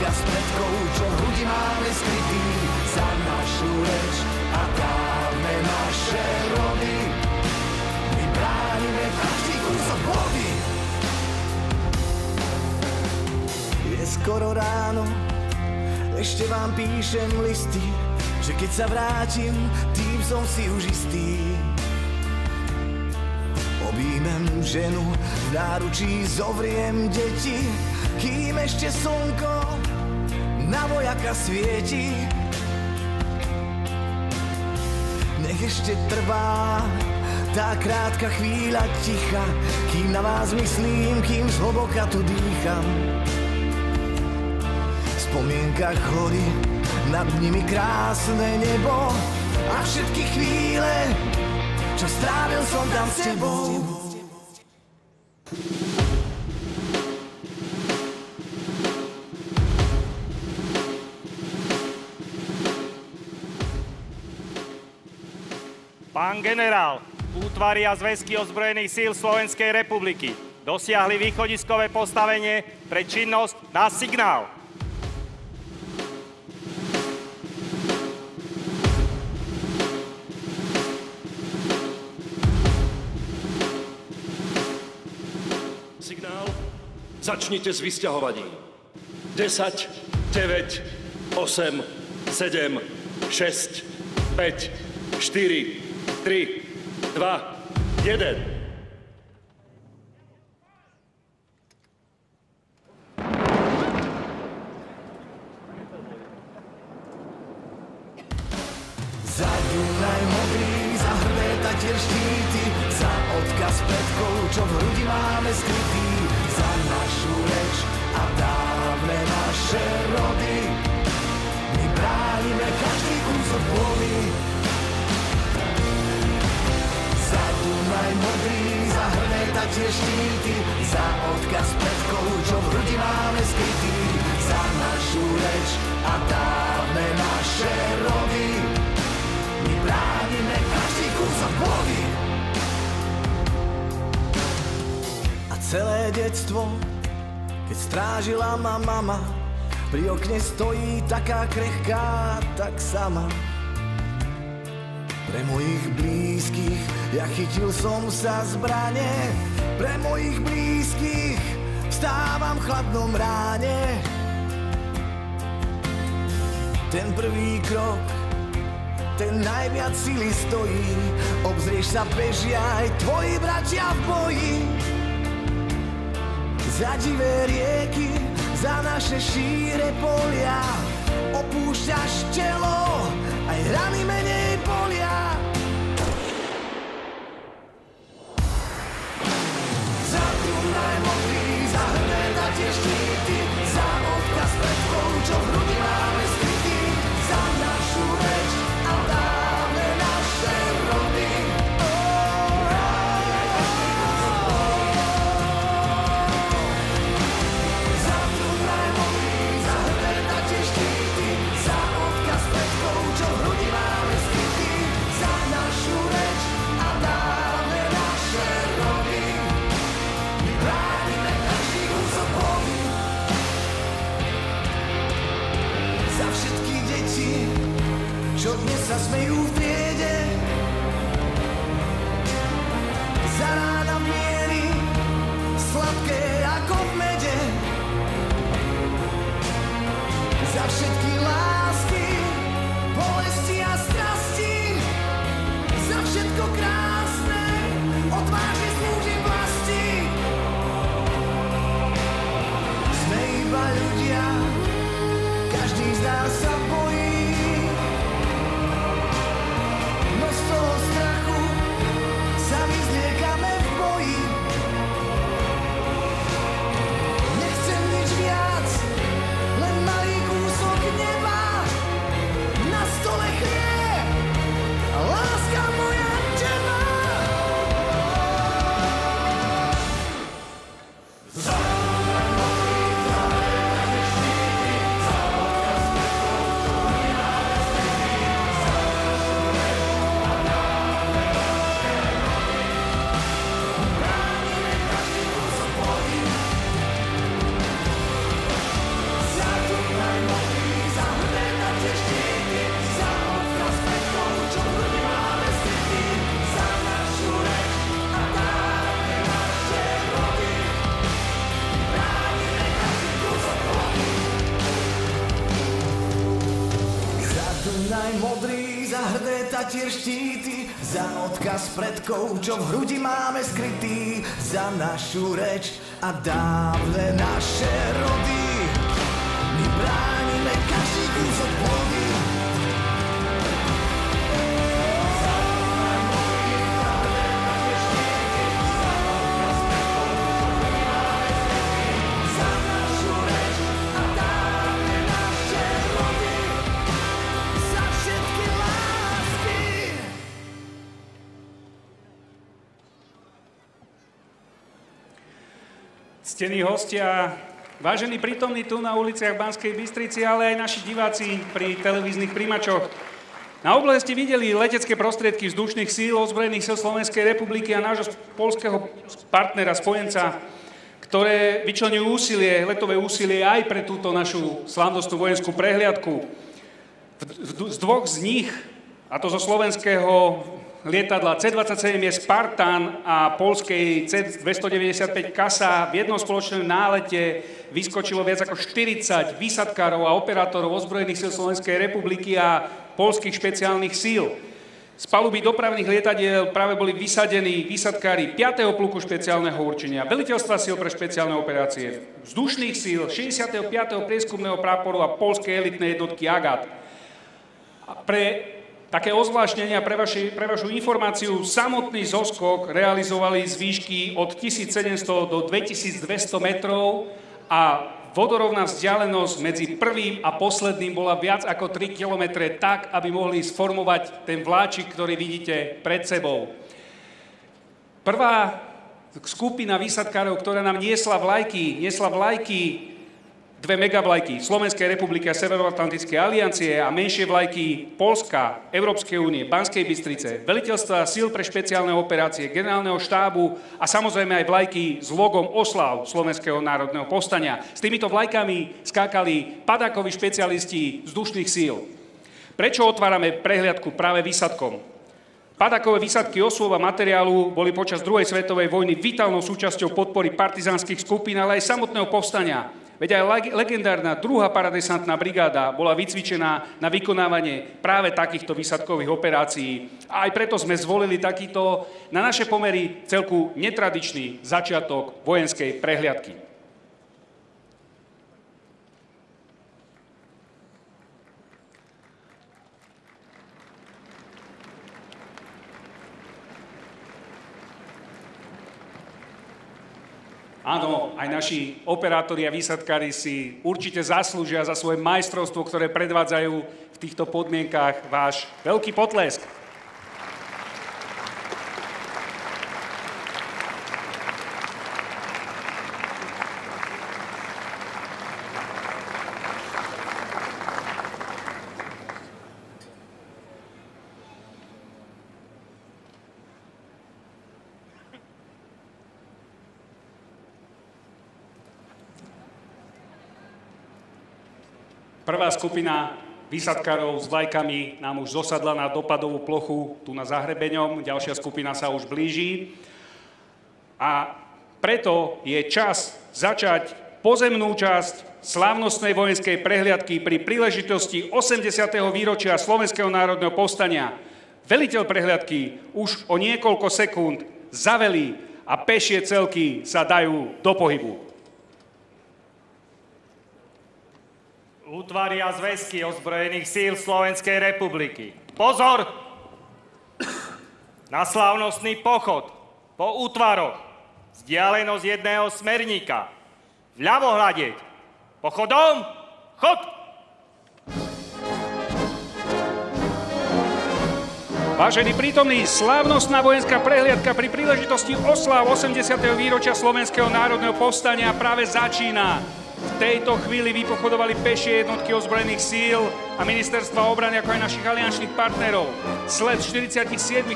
odkaz predkov, čo v hrudi máme skrytý, za našu reč a dávne naše rody. My bránime každý kúsok vody. Je skoro ráno, ešte vám píšem listy, že keď sa vrátim, tým som si už istý. Objímem ženu, v náručí zovriem deti, kým ešte slnko na vojaka svieti. Nech ešte trvá tá krátka chvíľa ticha, kým na vás myslím, kým zhlboka tu dýcham. V spomienkach hory, nad nimi krásne nebo a všetky chvíle, čo strávil som tam s tebou. Pán generál, útvary a zväzky ozbrojených síl Slovenskej republiky dosiahli východiskové postavenie pre činnosť na signál. Signál, začnite s vysťahovaním. 10, 9, 8, 7, 6, 5, 4, 3, 2, 1. Za Dunaj modrý, za hrdé tatier štíty, za odkaz predkov, čo v hrudi máme skrytý, za našu reč a dávne naše rody. My bránime každý kúsok vody. Za Dunaj modrý, za hrdé tatier štíty, za odkaz predkov, čo v hrudi máme skrytý, za našu reč a dávne naše rody. My bránime každý kúsok vody. A celé detstvo, keď strážila ma mama, pri okne stojí taká krehká, tak sama. Pre mojich blízkych ja chytil som sa zbrane, pre mojich blízkych vstávam v chladnom ráne. Ten prvý krok, ten najviac sily stojí, obzrieš sa, bežia aj tvoji bratia v boji. Za divé rieky, za naše šíre polia, opúšťaš telo, aj rany menej bolia. Za Dunaj modrý, za hrdé tatier štíty, za odkaz predkov, čo v hrudi máme skrytý, za našu reč a dávne naše rody. Za Dunaj modrý, za hrdé tatier štíty, za odkaz predkov, čo v hrudi máme skrytý, za našu reč a dávne naše rody. My bránime každý kúsok vody. Za všetky deti, čo dnes sa smejú v triede, za rána miery, sladké ako v mede, za všetky lásky, bolesti a strasti, za všetko krásne, odvážne slúžim vlasti. Sme iba ľudia, každý z nás sa bojí, no z toho strachu sa vyzliekame v boji. aj modrý, za hrdé tatier štíty, za odkaz predkov, čo v hrudi máme skrytý, za našu reč a dávne naše rody. My bránime každý kúsok pôdy. Ctení hostia, vážení prítomní tu na uliciach Banskej Bystrici, ale aj naši diváci pri televíznych príjimačoch. Na oblohe ste videli letecké prostriedky vzdušných síl ozbrojených síl Slovenskej republiky a nášho poľského partnera, spojenca, ktoré vyčleňujú úsilie, letové úsilie aj pre túto našu slávnostnú vojenskú prehliadku. Z dvoch z nich, a to zo slovenského lietadla C-27 je Spartan a poľskej C-295 Kasa v jednom spoločnom nálete vyskočilo viac ako 40 výsadkárov a operátorov ozbrojených síl Slovenskej republiky a poľských špeciálnych síl. Z paluby dopravných lietadiel práve boli vysadení výsadkári 5. pluku špeciálneho určenia, veliteľstva síl pre špeciálne operácie, vzdušných síl 65. prieskumného práporu a poľskej elitnej jednotky Agat. Pre také ozvláštnenia pre vašu informáciu, samotný zoskok realizovali z výšky od 1700 do 2200 metrov a vodorovná vzdialenosť medzi prvým a posledným bola viac ako 3 kilometre tak, aby mohli sformovať ten vláčik, ktorý vidíte pred sebou. Prvá skupina výsadkárov, ktorá nám niesla vlajky, dve megavlajky Slovenskej republiky a Severoatlantickej aliancie a menšie vlajky Poľska, Európskej únie, Banskej Bystrice, veliteľstva síl pre špeciálne operácie, generálneho štábu a samozrejme aj vlajky s logom oslav Slovenského národného povstania. S týmito vlajkami skákali padákoví špecialisti vzdušných síl. Prečo otvárame prehliadku práve výsadkom? Padákové výsadky osôb a materiálu boli počas druhej svetovej vojny vitálnou súčasťou podpory partizánskych skupín, ale aj samotného povstania. Veď aj legendárna 2. paradesantná brigáda bola vycvičená na vykonávanie práve takýchto výsadkových operácií. A aj preto sme zvolili takýto na naše pomery celku netradičný začiatok vojenskej prehliadky. Áno, aj naši operátori a výsadkári si určite zaslúžia za svoje majstrovstvo, ktoré predvádzajú v týchto podmienkách, váš veľký potlesk. Prvá skupina výsadkárov s vlajkami nám už zosadla na dopadovú plochu tu na Zahrebeňom, ďalšia skupina sa už blíži. A preto je čas začať pozemnú časť slávnostnej vojenskej prehliadky pri príležitosti 80. výročia Slovenského národného povstania. Veliteľ prehliadky už o niekoľko sekúnd zavelí a pešie celky sa dajú do pohybu. Útvary a zväzky ozbrojených síl Slovenskej republiky. Pozor! Na slávnostný pochod po útvaroch. Vzdialenosť jedného smerníka. Vľavo hľadieť. Pochodom! Chod! Vážení prítomní, slávnostná vojenská prehliadka pri príležitosti osláv 80. výročia Slovenského národného povstania práve začína. V tejto chvíli vypochodovali pešie jednotky ozbrojených síl a ministerstva obrany, ako aj našich aliančných partnerov. Sled 47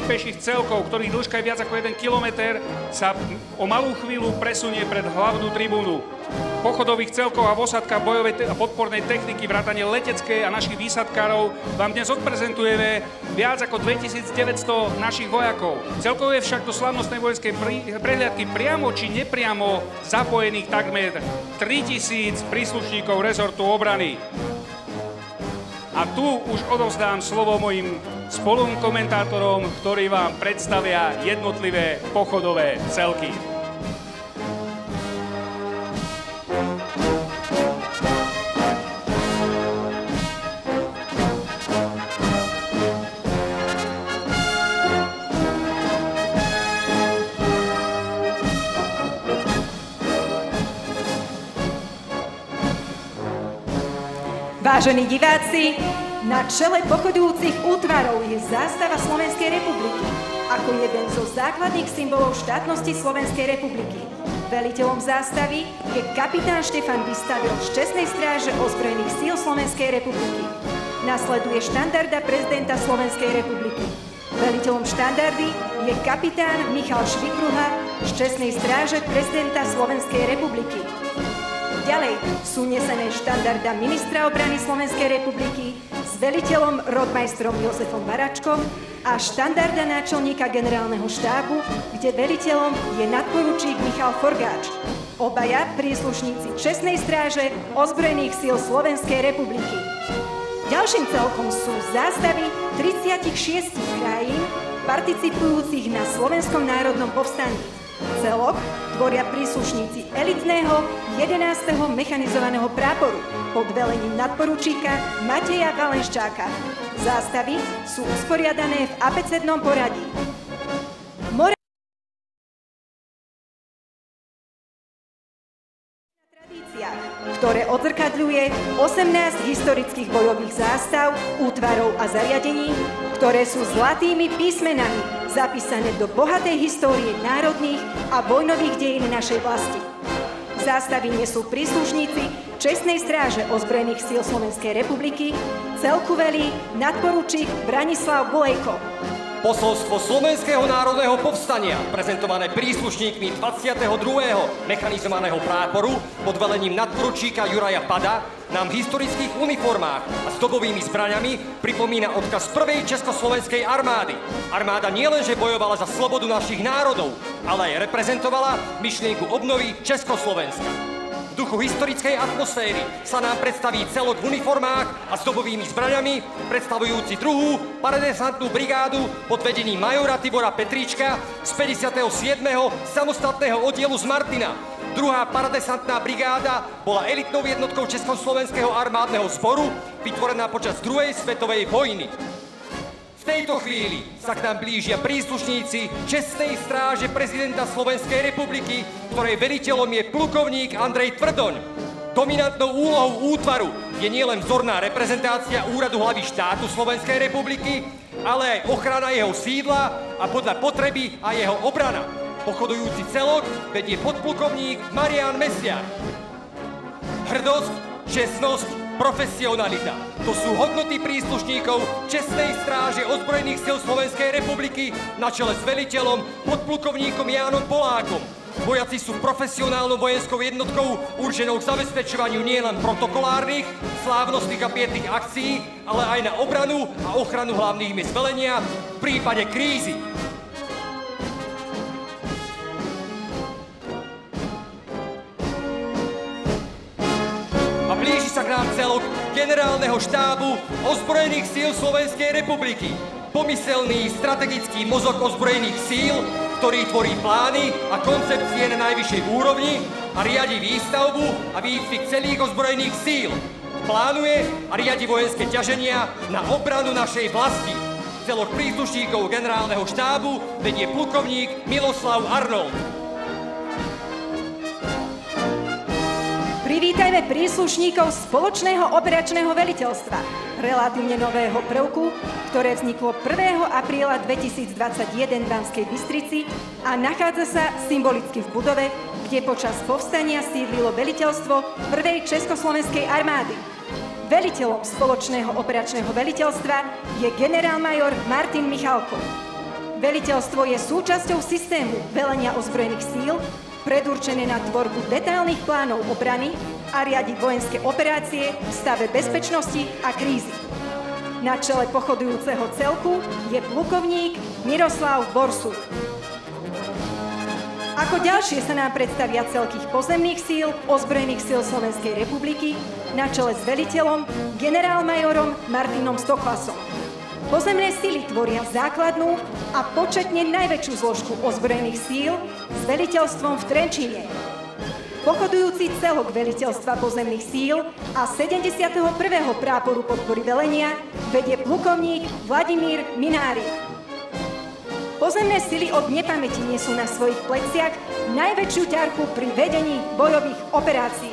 peších celkov, ktorých dĺžka je viac ako 1 kilometr, sa o malú chvíľu presunie pred hlavnú tribúnu. Pochodových celkov a vosadka bojovej a podpornej techniky, vrátane leteckej a našich výsadkárov vám dnes odprezentujeme viac ako 2900 našich vojakov. Celkovo je však do slávnostnej vojenskej prehliadky priamo či nepriamo zapojených takmer 3000 príslušníkov rezortu obrany. A tu už odovzdám slovo mojim spolukomentátorom, ktorí vám predstavia jednotlivé pochodové celky. Vážení diváci, na čele pochodujúcich útvarov je zástava Slovenskej republiky ako jeden zo základných symbolov štátnosti Slovenskej republiky. Veliteľom zástavy je kapitán Štefan Vystavil z Čestnej stráže ozbrojených síl Slovenskej republiky. Nasleduje štandarda prezidenta Slovenskej republiky. Veliteľom štandardy je kapitán Michal Švikruha z Čestnej stráže prezidenta Slovenskej republiky. Ďalej sú nesené štandarda ministra obrany Slovenskej republiky s veliteľom rodmajstrom Jozefom Baračkom a štandarda náčelníka generálneho štábu, kde veliteľom je nadporučík Michal Forgáč. Obaja príslušníci Čestnej stráže ozbrojených síl Slovenskej republiky. Ďalším celkom sú zástavy 36 krajín participujúcich na Slovenskom národnom povstaní. Celok tvoria príslušníci elitného 11. mechanizovaného práporu pod velením nadporučíka Mateja Valenščáka. Zástavy sú usporiadané v abecednom poradí. Ktoré odzrkadľuje 18 historických bojových zástav, útvarov a zariadení, ktoré sú zlatými písmenami zapísané do bohatej histórie národných a vojnových dejín našej vlasti. Zástavy nesú príslušníci Čestnej stráže ozbrojených síl Slovenskej republiky, celku velí nadporučík Branislav Bulejko. Posolstvo Slovenského národného povstania, prezentované príslušníkmi 22. mechanizovaného práporu pod velením nadporučíka Juraja Pada, nám v historických uniformách a s dobovými zbraňami pripomína odkaz prvej československej armády. Armáda nielenže bojovala za slobodu našich národov, ale aj reprezentovala myšlienku obnovy Československa. V duchu historickej atmosféry sa nám predstaví celok v uniformách a s dobovými zbraňami, predstavujúci 2. paradesantnú brigádu pod vedením majora Tibora Petríčka z 57. samostatného oddielu z Martina. 2. paradesantná brigáda bola elitnou jednotkou Československého armádneho zboru, vytvorená počas druhej svetovej vojny. V tejto chvíli sa k nám blížia príslušníci Čestnej stráže prezidenta Slovenskej republiky, ktorej veliteľom je plukovník Andrej Tvrdoň. Dominantnou úlohou útvaru je nielen vzorná reprezentácia úradu hlavy štátu Slovenskej republiky, ale aj ochrana jeho sídla a podľa potreby a jeho obrana. Pochodujúci celok vedie podplukovník Marián Mesiar. Hrdosť, čestnosť, profesionalita. To sú hodnoty príslušníkov Čestnej stráže ozbrojených síl Slovenskej republiky na čele s veliteľom podplukovníkom Jánom Polákom. Vojaci sú profesionálnou vojenskou jednotkou určenou k zabezpečovaniu nielen protokolárnych, slávnostných a pietných akcií, ale aj na obranu a ochranu hlavných miest velenia v prípade krízy. Blíži sa k nám celok generálneho štábu ozbrojených síl Slovenskej republiky. Pomyselný strategický mozog ozbrojených síl, ktorý tvorí plány a koncepcie na najvyššej úrovni a riadi výstavbu a výcvik celých ozbrojených síl. Plánuje a riadi vojenské ťaženia na obranu našej vlasti. Celok príslušníkov generálneho štábu vedie plukovník Miloslav Arnold. Privítajme príslušníkov spoločného operačného veliteľstva, relatívne nového prvku, ktoré vzniklo 1. apríla 2021 v Banskej Bystrici a nachádza sa symbolicky v budove, kde počas povstania sídlilo veliteľstvo 1. Československej armády. Veliteľom spoločného operačného veliteľstva je generálmajor Martin Michalko. Veliteľstvo je súčasťou systému velenia ozbrojených síl, predurčené na tvorbu detailných plánov obrany a riadi vojenské operácie v stave bezpečnosti a krízy. Na čele pochodujúceho celku je plukovník Miroslav Borsuk. Ako ďalšie sa nám predstavia celky pozemných síl ozbrojených síl Slovenskej republiky na čele s veliteľom generálmajorom Martinom Stokvasom. Pozemné sily tvoria základnú a početne najväčšiu zložku ozbrojených síl s veliteľstvom v Trenčíne. Pochodujúci celok veliteľstva pozemných síl a 71. práporu podpory velenia vedie plukovník Vladimír Minárik. Pozemné sily od nepamäti nesú na svojich pleciach najväčšiu ťarchu pri vedení bojových operácií.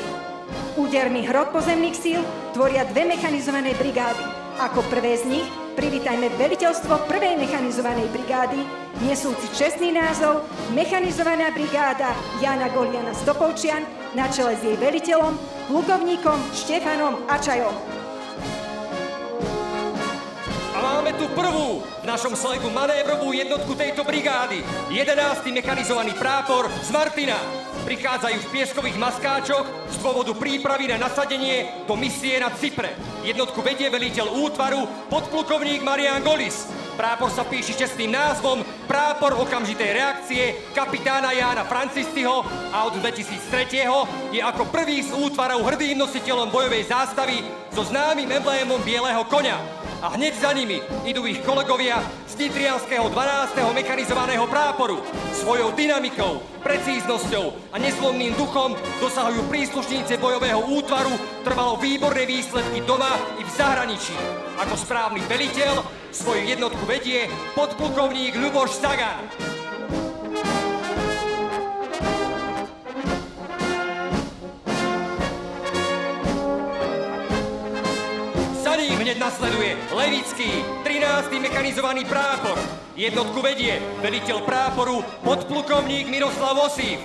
Úderný hrot pozemných síl tvoria 2 mechanizované brigády. Ako prvé z nich privítajme veliteľstvo 1. mechanizovanej brigády, nesúci čestný názov Mechanizovaná brigáda Jána Goliana Stopolčian na čele s jej veliteľom, plukovníkom Štefanom Ačajom. A máme tu prvú v našom slegu manévrovú jednotku tejto brigády. 11. mechanizovaný prápor z Martina. Prichádzajú v pieskových maskáčoch z dôvodu prípravy na nasadenie do misie na Cypre. Jednotku vedie veliteľ útvaru podplukovník Marián Golis. Prápor sa píši čestným názvom Prápor okamžitej reakcie kapitána Jána Francistiho a od 2003. je ako prvý z útvarov hrdým nositeľom bojovej zástavy so známym emblémom bieleho koňa. A hneď za nimi idú ich kolegovia z nitrianského 12. mechanizovaného práporu. Svojou dynamikou, precíznosťou a nezlomným duchom dosahujú príslušníci bojového útvaru trvalo výborné výsledky doma i v zahraničí. Ako správny veliteľ svoju jednotku vedie podplukovník Ľuboš Sagan. Hneď nasleduje Levický, 13. mechanizovaný prápor. Jednotku vedie veliteľ práporu podplukovník Miroslav Osív.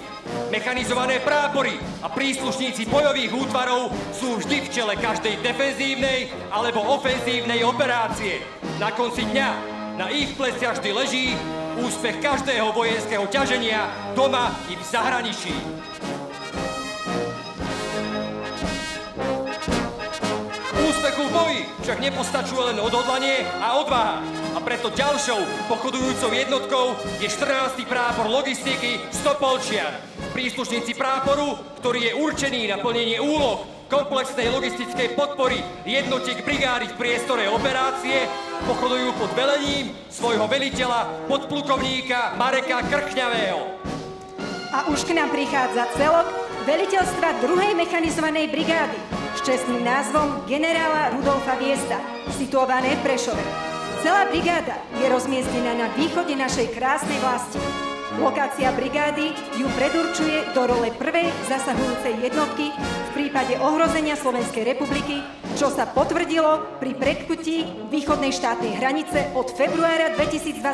Mechanizované prápory a príslušníci bojových útvarov sú vždy v čele každej defenzívnej alebo ofenzívnej operácie. Na konci dňa na ich pleciach vždy leží úspech každého vojenského ťaženia doma i v zahraničí. Úspechu v boji však nepostačuje len odhodlanie a odvaha. A preto ďalšou pochodujúcou jednotkou je 14. prápor logistiky Stopolčian. Príslušníci práporu, ktorý je určený na plnenie úloh komplexnej logistickej podpory jednotiek brigády v priestore operácie, pochodujú pod velením svojho veliteľa podplukovníka Mareka Krchňavého. A už k nám prichádza celok veliteľstva 2. mechanizovanej brigády s čestným názvom generála Rudolfa Viesta, situované v Prešove. Celá brigáda je rozmiestnená na východe našej krásnej vlasti. Lokácia brigády ju predurčuje do role prvej zasahujúcej jednotky v prípade ohrozenia Slovenskej republiky, čo sa potvrdilo pri prekutí východnej štátnej hranice od februára 2022.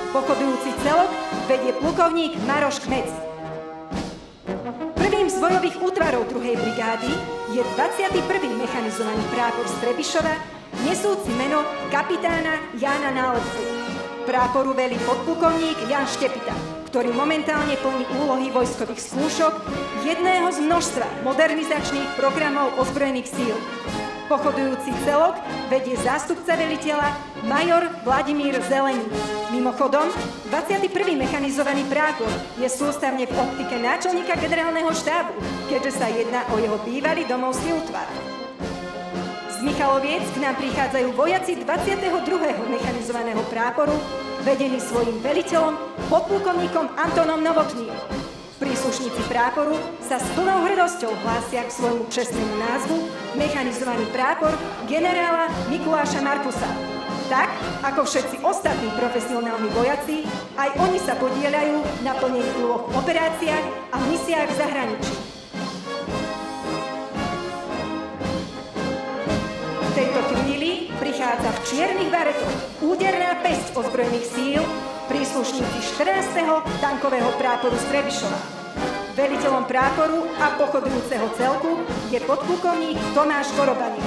Pochodujúci celok vedie plukovník Maroš Kmec. Prvým z bojových útvarov 2. brigády je 21. mechanizovaný prápor z Trebišova, nesúci meno kapitána Jána Nálepku. Práporu velí podplukovník Jan Štepita, ktorý momentálne plní úlohy vojskových skúšok jedného z množstva modernizačných programov ozbrojených síl. Pochodujúci celok vedie zástupca veliteľa major Vladimír Zelený. Mimochodom, 21. mechanizovaný prápor je sústavne v optike náčelníka generálneho štábu, keďže sa jedná o jeho bývalý domovský útvar. Z Michaloviec k nám prichádzajú vojaci 22. mechanizovaného práporu, vedení svojím veliteľom, podplukovníkom Antonom Novotným. Príslušníci práporu sa s plnou hrdosťou hlásia k svojmu čestnému názvu mechanizovaný prápor generála Mikuláša Markusa. Tak, ako všetci ostatní profesionálni vojaci, aj oni sa podieľajú na plnení úloh v operáciách a misiách v zahraničí. V tejto chvíli prichádza v čiernych baretoch úderná pesť ozbrojených síl, príslušníci 14. tankového práporu z Trebišova. Veliteľom práporu a pochodujúceho celku je podplukovník Tomáš Korobanič.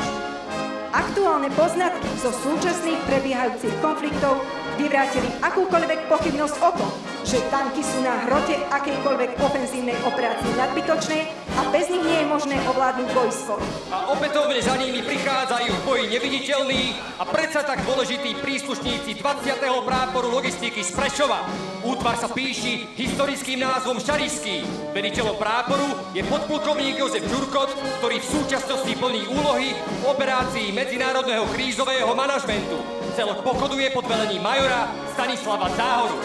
Aktuálne poznatky zo súčasných prebiehajúcich konfliktov vyvrátili akúkoľvek pochybnosť o tom, že tanky sú na hrote akejkoľvek ofenzívnej operácie nadbytočné a bez nich nie je možné ovládnuť bojisko. A opätovne za nimi prichádzajú v boji neviditeľní a predsa tak dôležití príslušníci 20. práporu logistiky z Prešova. Útvar sa píši historickým názvom Šarišský. Veliteľom práporu je podplukovník Jozef Ďurkot, ktorý v súčasnosti plní úlohy v operácii medzinárodného krízového manažmentu. Celok pochoduje pod velením majora Stanislava Záhoru.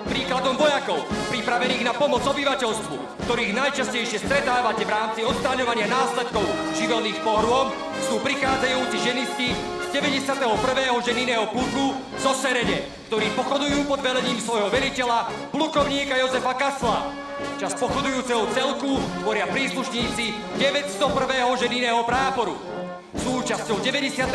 Príkladom vojakov, pripravených na pomoc obyvateľstvu, ktorých najčastejšie stretávate v rámci odstráňovania následkov živelných pohrôm, sú prichádzajúci ženisti z 91. ženinného pluku zo Serede, ktorí pochodujú pod velením svojho veliteľa, plukovníka Jozefa Kasla. Čas pochodujúceho celku tvoria príslušníci 901. ženinného práporu. Súčasťou 91.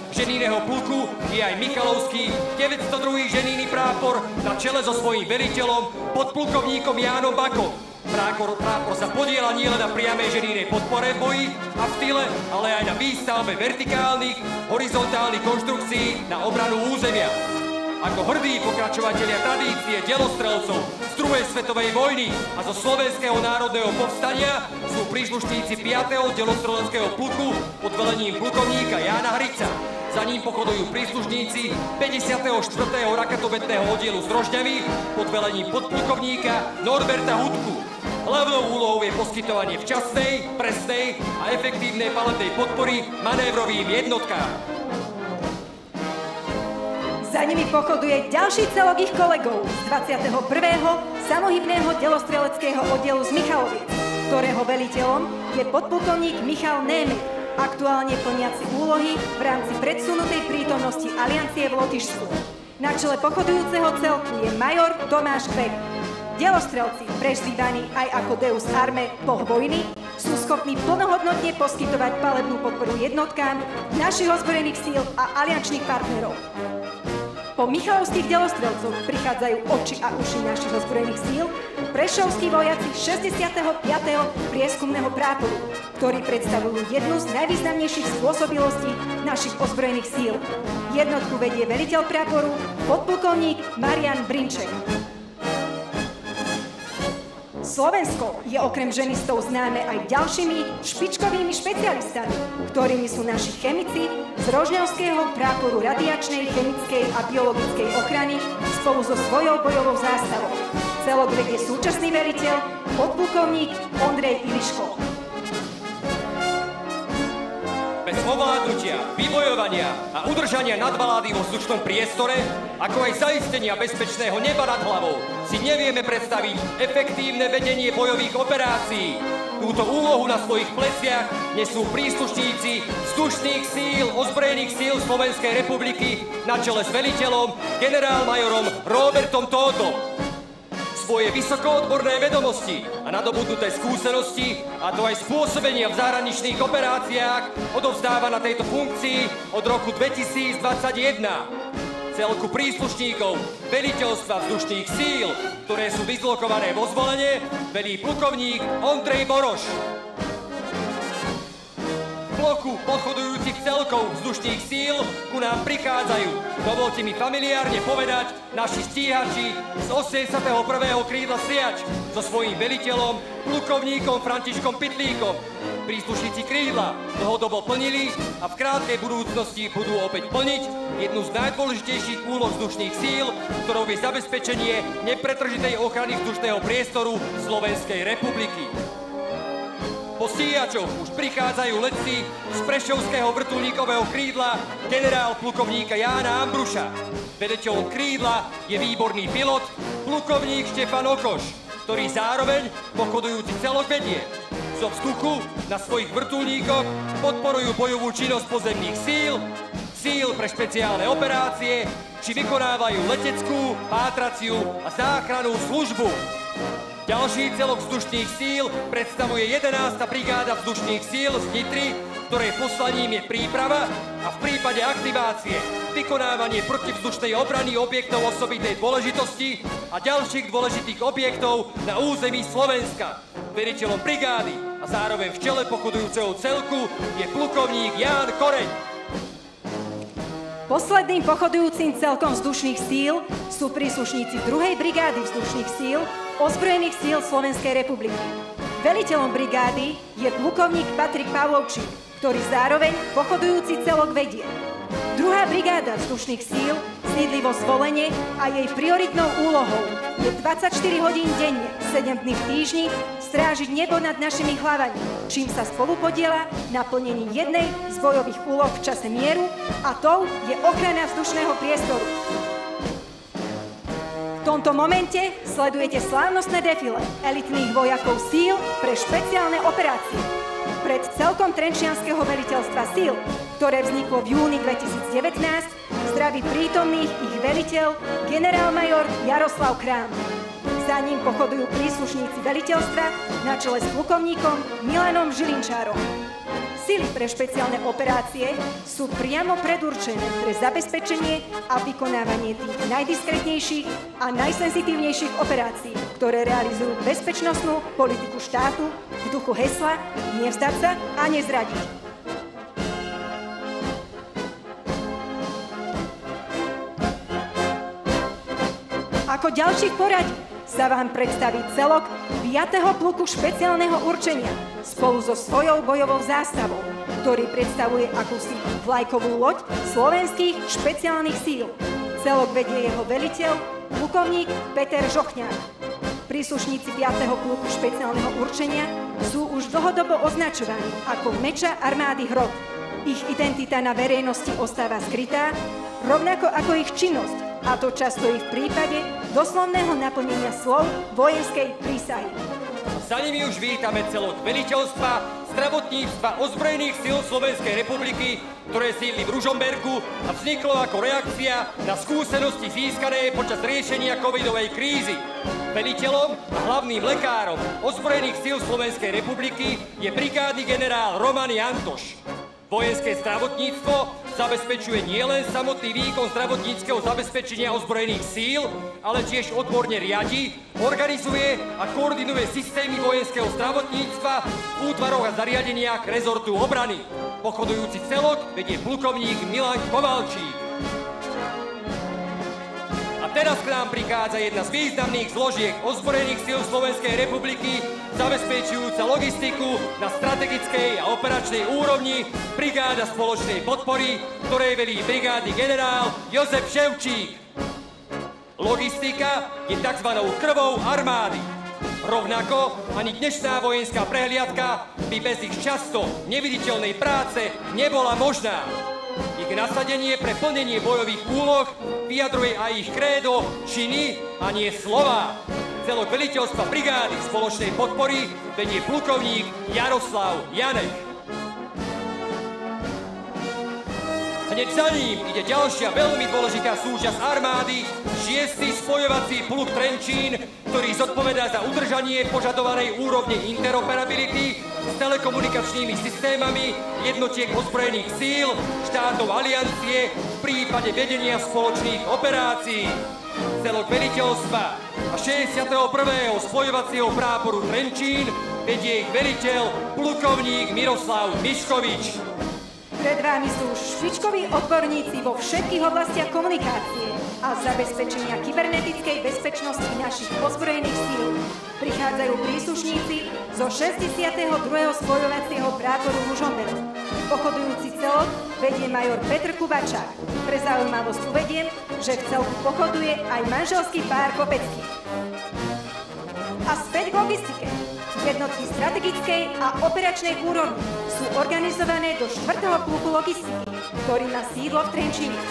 ženinného pluku je aj Michalovský 902. ženinný prápor na čele so svojím veliteľom, podplukovníkom Jánom Bakom. Prápor sa podieľa nielen na priamej ženínej podpore v boji a v tyle, ale aj na výstavbe vertikálnych, horizontálnych konštrukcií na obranu územia. Ako hrdí pokračovatelia tradície delostrelcov z druhej svetovej vojny a zo Slovenského národného povstania sú príslušníci 5. delostreleckého pluku pod velením plukovníka Jána Hrica. Za ním pochodujú príslušníci 54. raketometného oddielu s Rožňami pod velením podplukovníka Norberta Hudku. Hlavnou úlohou je poskytovanie včasnej, presnej a efektívnej palebnej podpory manévrovým jednotkám. Za nimi pochoduje ďalší celok ich kolegov z 21. samohybného delostreleckého oddielu z Michaloviec, ktorého veliteľom je podplukovník Michal Németh, aktuálne plniaci úlohy v rámci predsunutej prítomnosti aliancie v Lotyšsku. Na čele pochodujúceho celku je major Tomáš Bek. Delostrelci, prezývaní aj ako Deus Arme, boh vojny, sú schopní plnohodnotne poskytovať palebnú podporu jednotkám našich ozbrojených síl a aliančných partnerov. Po michalovských delostrelcoch prichádzajú oči a uši našich ozbrojených síl prešovskí vojaci 65. prieskumného práporu, ktorí predstavujú jednu z najvýznamnejších spôsobilostí našich ozbrojených síl. Jednotku vedie veliteľ práporu, podplukovník Marian Brinček. Slovensko je okrem ženistov známe aj ďalšími špičkovými špecialistami, ktorými sú naši chemici z Rožňavského práporu radiačnej, chemickej a biologickej ochrany spolu so svojou bojovou zástavou. Celok vedie súčasný veliteľ, podplukovník Ondrej Iliško. Bez ovládnutia, vybojovania a udržania nadvalády vo vzdušnom priestore, ako aj zaistenia bezpečného neba nad hlavou, si nevieme predstaviť efektívne vedenie bojových operácií. Túto úlohu na svojich pleciach nesú príslušníci vzdušných síl ozbrojených síl Slovenskej republiky na čele s veliteľom generálmajorom Robertom Tóthom. Svoje vysokoodborné vedomosti a nadobudnuté skúsenosti, a to aj spôsobenia v zahraničných operáciách, odovzdáva na tejto funkcii od roku 2021. Celku príslušníkov veliteľstva vzdušných síl, ktoré sú dislokované vo Zvolene, velí plukovník Ondrej Boroš. V bloku pochodujúcich celkov vzdušných síl ku nám prichádzajú, dovolte mi familiárne povedať, naši stíhači z 81. krídla Sliač so svojím veliteľom, plukovníkom Františkom Pitlíkom. Príslušníci krídla dlhodobo plnili a v krátkej budúcnosti budú opäť plniť jednu z najdôležitejších úloh vzdušných síl, ktorou je zabezpečenie nepretržitej ochrany vzdušného priestoru Slovenskej republiky. Po stíhačoch už prichádzajú letci z prešovského vrtuľníkového krídla generál plukovníka Jána Ambruša. Veliteľom krídla je výborný pilot, plukovník Štefan Okoš, ktorý zároveň pochodujúci celok vedie. Zo vzduchu na svojich vrtuľníkoch podporujú bojovú činnosť pozemných síl, síl pre špeciálne operácie, či vykonávajú leteckú, pátraciu a záchrannú službu. Ďalší celok vzdušných síl predstavuje 11. brigáda vzdušných síl z Nitry, ktorej poslaním je príprava a v prípade aktivácie vykonávanie protivzdušnej obrany objektov osobitej dôležitosti a ďalších dôležitých objektov na území Slovenska. Veliteľom brigády a zároveň v čele pochodujúceho celku je plukovník Ján Koreň. Posledným pochodujúcim celkom vzdušných síl sú príslušníci 2. brigády vzdušných síl ozbrojených síl Slovenskej republiky. Veliteľom brigády je plukovník Patrik Pavlovčík, ktorý zároveň pochodujúci celok vedie. 2. brigáda vzdušných síl sídli vo Zvolene a jej prioritnou úlohou je 24 hodín denne, 7 dní v týždni strážiť nebo nad našimi hlavami, čím sa spolupodiela na plnení jednej z bojových úloh v čase mieru a tou je ochrana vzdušného priestoru. V tomto momente sledujete slávnostné defile elitných vojakov síl pre špeciálne operácie. Pred celkom Trenčianskeho veliteľstva síl, ktoré vzniklo v júni 2019, zdraví prítomných ich veliteľ generálmajor Jaroslav Krám. Za ním pochodujú príslušníci veliteľstva na čele s plukovníkom Milanom Žilinčárom. Sily pre špeciálne operácie sú priamo predurčené pre zabezpečenie a vykonávanie tých najdiskrétnejších a najsenzitívnejších operácií, ktoré realizujú bezpečnostnú politiku štátu v duchu hesla nevzdať sa a nezradiť. Ako ďalší v poradí sa vám predstaví celok 5. pluku špeciálneho určenia spolu so svojou bojovou zástavou, ktorý predstavuje akúsi vlajkovú loď slovenských špeciálnych síl. Celok vedie jeho veliteľ, plukovník Peter Žochňák. Príslušníci 5. pluku špeciálneho určenia sú už dlhodobo označovaní ako meča armády Hrot. Ich identita na verejnosti ostáva skrytá, rovnako ako ich činnosť, a to často i v prípade doslovného naplnenia slov vojenskej prísahy. Za nimi už vítame celok veliteľstva zdravotníctva ozbrojených síl Slovenskej republiky, ktoré sídli v Ružomberku a vzniklo ako reakcia na skúsenosti získané počas riešenia covidovej krízy. Veliteľom a hlavným lekárom ozbrojených síl Slovenskej republiky je brigádny generál Roman Jantoš. Vojenské zdravotníctvo zabezpečuje nielen samotný výkon zdravotníckeho zabezpečenia ozbrojených síl, ale tiež odborne riadi, organizuje a koordinuje systémy vojenského zdravotníctva v útvaroch a zariadeniach rezortu obrany. Pochodujúci celok vedie plukovník Milan Kovalčík. A teraz k nám prichádza jedna z významných zložiek ozbrojených síl Slovenskej republiky, zabezpečujúca logistiku na strategickej a operačnej úrovni, brigáda spoločnej podpory, ktorej velí brigádny generál Jozef Ševčík. Logistika je tzv. Krvou armády. Rovnako ani dnešná vojenská prehliadka by bez ich často neviditeľnej práce nebola možná. Ich nasadenie pre plnenie bojových úloh vyjadruje aj ich krédo, činy a nie slová. Celok veliteľstva brigády spoločnej podpory vedie plukovník Jaroslav Janek. Hneď za ním ide ďalšia veľmi dôležitá súčasť armády, 6. spojovací pluk Trenčín, ktorý zodpovedá za udržanie požadovanej úrovne interoperability s telekomunikačnými systémami jednotiek ozbrojených síl štátov aliancie v prípade vedenia spoločných operácií. Celok veliteľstva a 61. spojovacieho práporu Trenčín vedie ich veliteľ plukovník Miroslav Miškovič. Pred vámi sú špičkoví odborníci vo všetkých oblastiach komunikácie a zabezpečenia kybernetickej bezpečnosti našich ozbrojených síl. Prichádzajú príslušníci zo 62. spojovacieho práporu Ružomberok. Pochodujúci celok vedie major Petr Kubačák. Pre zaujímavosť uvediem, že v celku pochoduje aj manželský pár Kopecký. A späť k logistike. Jednotky strategickej a operačnej úrovni sú organizované do 4. pluku logistiky, ktorý má sídlo v Trenčíne.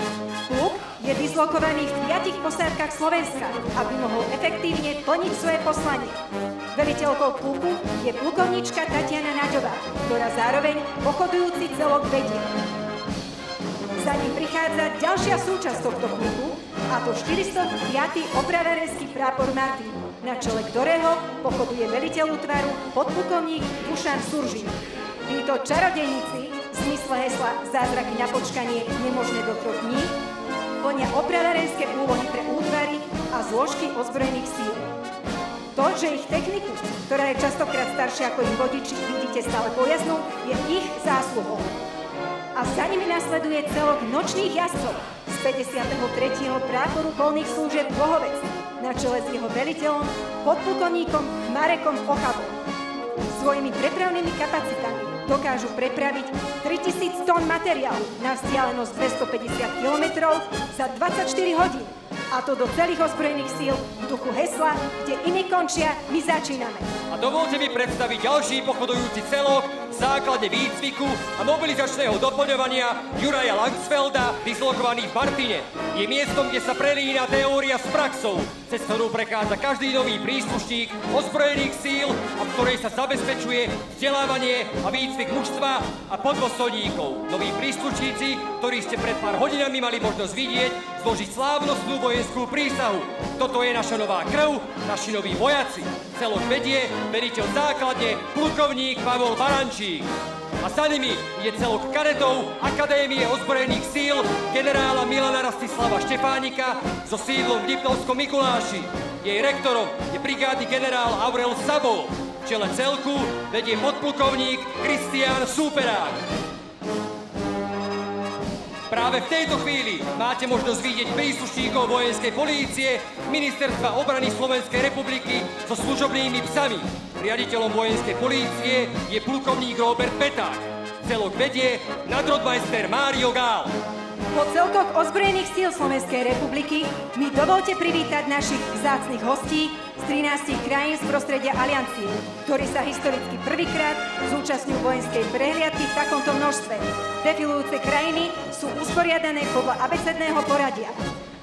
Pluk je dislokovaný v 5 posádkach Slovenska, aby mohol efektívne plniť svoje poslanie. Veliteľkou pluku je plukovníčka Tatiana Naďová, ktorá zároveň pochodujúci celok vedie. Za ním prichádza ďalšia súčasť tohto pluku, a to 405. opravárenský prápor Martin, na čele ktorého pochoduje veliteľ útvaru podplukovník Dušan Suržin. Títo čarodejníci v zmysle hesla Zázraky na počkanie nemožné do 3 dní plnia opravárenské úlohy pre útvary a zložky ozbrojených síl. To, že ich techniku, ktorá je častokrát staršia ako ich vodiči, vidíte stále pojaznú, je ich zásluhou. a za nimi nasleduje celok nočných jazdcov z 53. práporu polných služieb Bohovec na čele s jeho veliteľom, podplukovníkom Marekom Ochabom. Svojimi prepravnými kapacitami dokážu prepraviť 3000 tón materiálu na vzdialenosť 250 km za 24 hodín. A to do celých ozbrojených síl v duchu hesla, kde iní končia, my začíname. A dovolte mi predstaviť ďalší pochodujúci celok v základne výcviku a mobilizačného doplňovania Juraja Langsfelda, dislokovaný v Martine. Je miestom, kde sa prelína teória s praxou, cez ktorú prechádza každý nový príslušník ozbrojených síl a v ktorej sa zabezpečuje vzdelávanie a výcvik mužstva a podôstojníkov. Noví príslušníci, ktorí ste pred pár hodinami mali možnosť vidieť, zložiť slávnostnú vojenskú prísahu. Toto je naša nová krv, naši noví vojaci. Celok vedie veliteľ základne plukovník Pavol Barančík. A za nimi je celok kadetov Akadémie ozbrojených síl generála Milana Rastislava Štefánika so sídlom v Liptovskom Mikuláši. Jej rektorom je brigádny generál Aurel Sabol. V čele celku vedie podplukovník Kristián Súperák. Práve v tejto chvíli máte možnosť vidieť príslušníkov vojenskej polície Ministerstva obrany Slovenskej republiky so služobnými psami. Riaditeľom vojenskej polície je plukovník Robert Peták. Celok vedie nadrodmajster Mário Gál. Po celkoch ozbrojených síl Slovenskej republiky mi dovolte privítať našich vzácnych hostí z 13 krajín z prostredia Aliancie, ktorí sa historicky prvýkrát zúčastňujú vojenskej prehliadky v takomto množstve. Defilujúce krajiny sú usporiadané podľa abecedného poradia.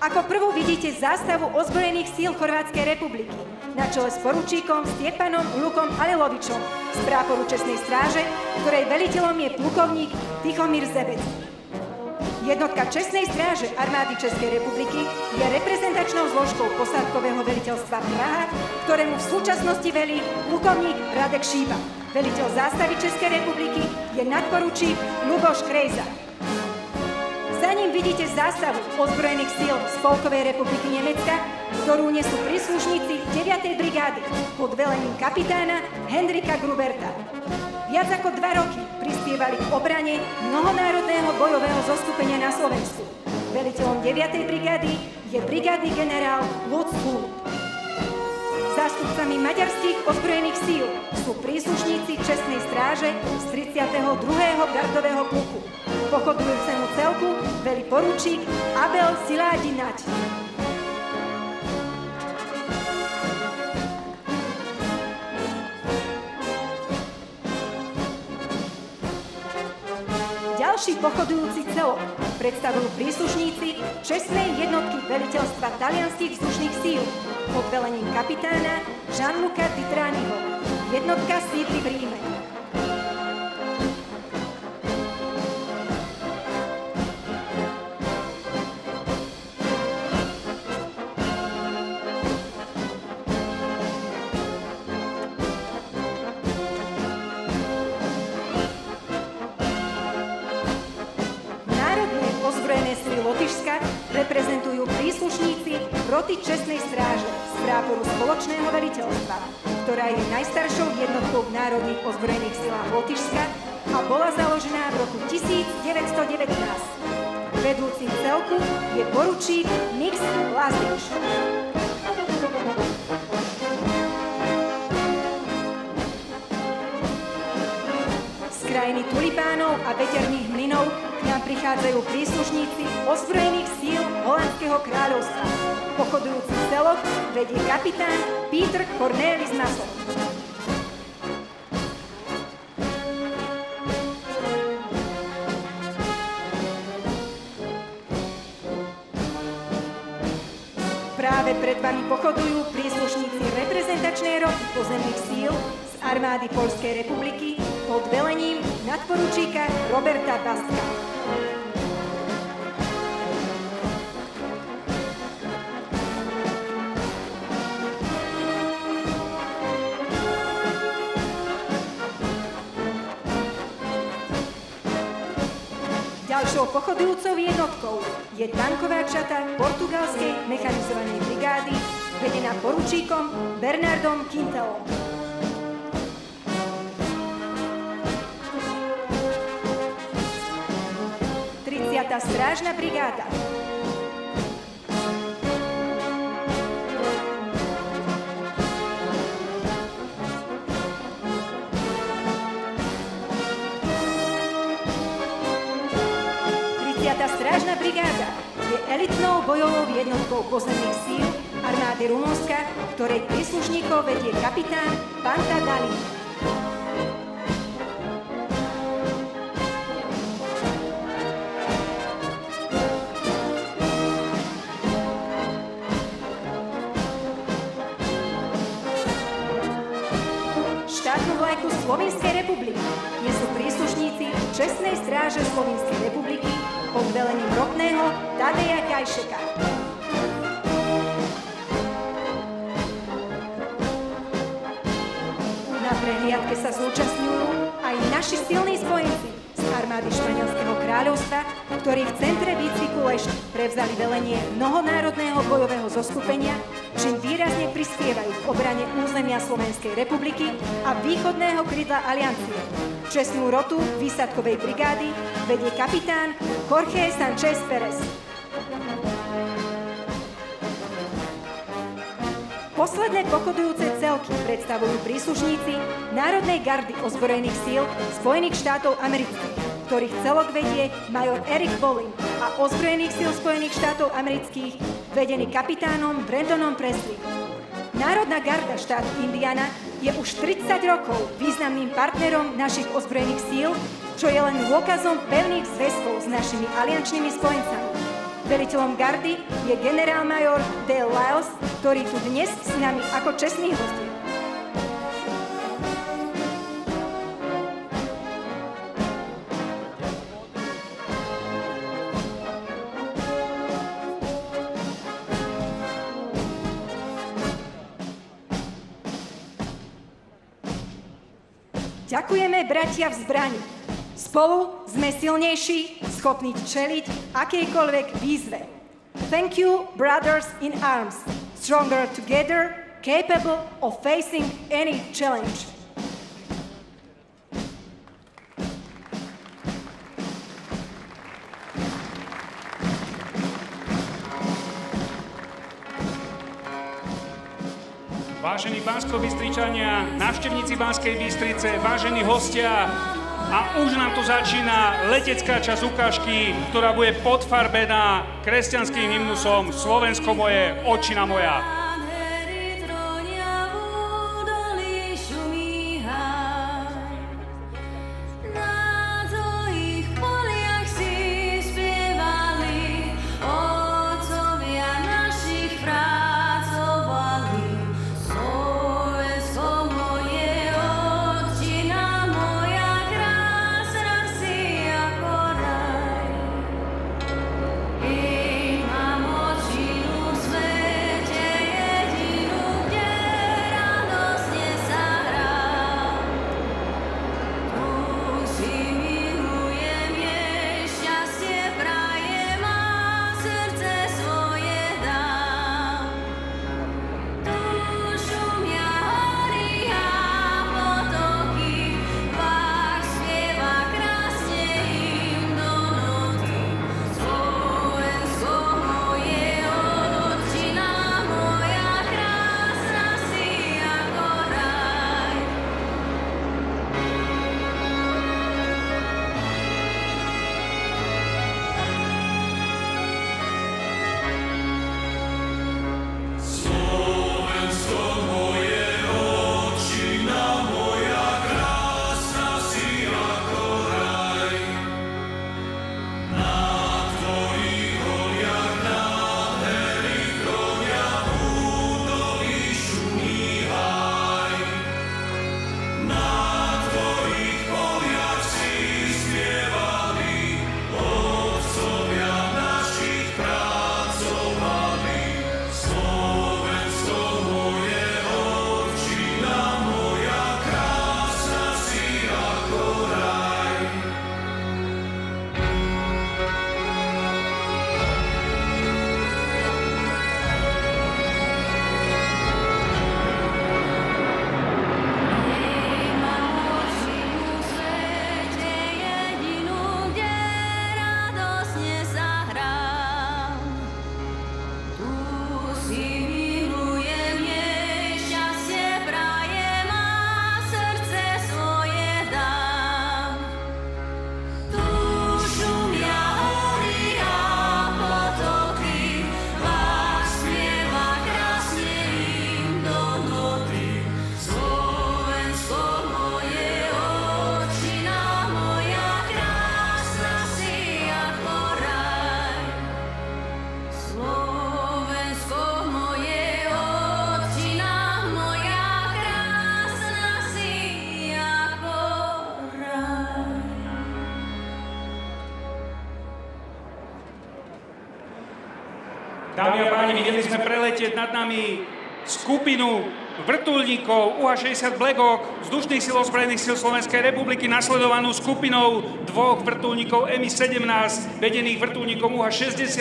Ako prvú vidíte zástavu ozbrojených síl Chorvátskej republiky na čele s poručíkom Stjepanom Lukom Alilovičom z práporu čestnej stráže, ktorej veliteľom je plukovník Tichomír Zebec. Jednotka čestnej stráže armády Českej republiky je reprezentačnou zložkou posádkového veliteľstva Praha, ktorému v súčasnosti velí plukovník Radek Šíba. Veliteľ zástavy Českej republiky je nadporučík Ľuboš Krejza. Za ním vidíte zástavu ozbrojených síl Spolkovej republiky Nemecka, ktorú nesú príslušníci 9. brigády pod velením kapitána Hendrika Gruberta. Viac ako 2 roky prispievali k obrane mnohonárodného bojového zoskupenia na Slovensku. Veliteľom 9. brigády je brigádny generál Lutz Hull. Zástupcami maďarských ozbrojených síl sú príslušníci čestnej stráže z 32. gardového pluku. Pochodujúcemu celku velí poručík Abel Szilágyi Nať. Ďalší pochodujúci celok predstavujú príslušníci čestnej jednotky veliteľstva talianských vzdušných síl pod velením kapitána Gianluca Titraniho. Jednotka sídli v Ríme. Reprezentujú príslušníci roty čestnej stráže z práporu spoločného veliteľstva, ktorá je najstaršou jednotkou v národných ozbrojených silách Lotyšska a bola založená v roku 1919. Vedúcim celku je poručík Nix Lazdič. Z krajiny tulipánov a veterných mlynov k nám prichádzajú príslušníci ozbrojených síl Holandského kráľovstva. Pochodujúci celok vedie kapitán Pieter Cornelis Masson. Práve pred vami pochodujú príslušníci reprezentačnej roty pozemných síl z armády Poľskej republiky pod velením nadporučíka Roberta Bastka. Ďalšou pochodujúcou jednotkou je tanková čata portugalskej mechanizovanej brigády vedená poručíkom Bernardom Quintelom. strážna brigáda. Strážna brigáda je elitnou bojovou jednotkou pozemných síl armády Rumunska, ktorej príslušníkov vedie kapitán Panta Dali. Štátnu vlajku Slovenskej republiky nesú príslušníci Čestnej stráže Slovenskej republiky pod velením rotného Tadeja Gajšeka. Na prehliadke sa zúčastňujú aj naši silní spojenci z armády Španielského kráľovstva, ktorí v centre výcviku Lešť prevzali velenie mnohonárodného bojového zoskupenia, čím výrazne prispievajú k obrane územia Slovenskej republiky a východného krídla aliancie. Čestnú rotu výsadkovej brigády vedie kapitán Jorge Sanchez Pérez. Posledné pochodujúce celky predstavujú príslušníci Národnej gardy ozbrojených síl Spojených štátov amerických, ktorých celok vedie major Eric Bolin a ozbrojených síl Spojených štátov amerických vedený kapitánom Brandonom Presley. Národná garda štátu Indiana je už 30 rokov významným partnerom našich ozbrojených síl, čo je len dôkazom pevných zväzkov s našimi aliančnými spojencami. Veliteľom gardy je generálmajor Dale Lyles, ktorý tu dnes s nami ako čestný host. Ďakujeme, bratia v zbrani. Spolu sme silnejší, schopní čeliť akejkoľvek výzve. Thank you, brothers in arms. Stronger together, capable of facing any challenge. Vážení Banskobystričania, návštevníci Banskej Bystrice, vážení hostia, a už nám tu začína letecká časť ukážky, ktorá bude podfarbená kresťanským hymnusom Slovensko moje, očina moja. Ej, mamo, či v svete Dámy a páni, videli sme preletieť nad nami skupinu vrtuľníkov UH-60 Black Hawk vzdušných síl ozbrojených síl Slovenskej republiky, nasledovanú skupinou dvoch vrtuľníkov Mi-17 vedených vrtuľníkom UH-60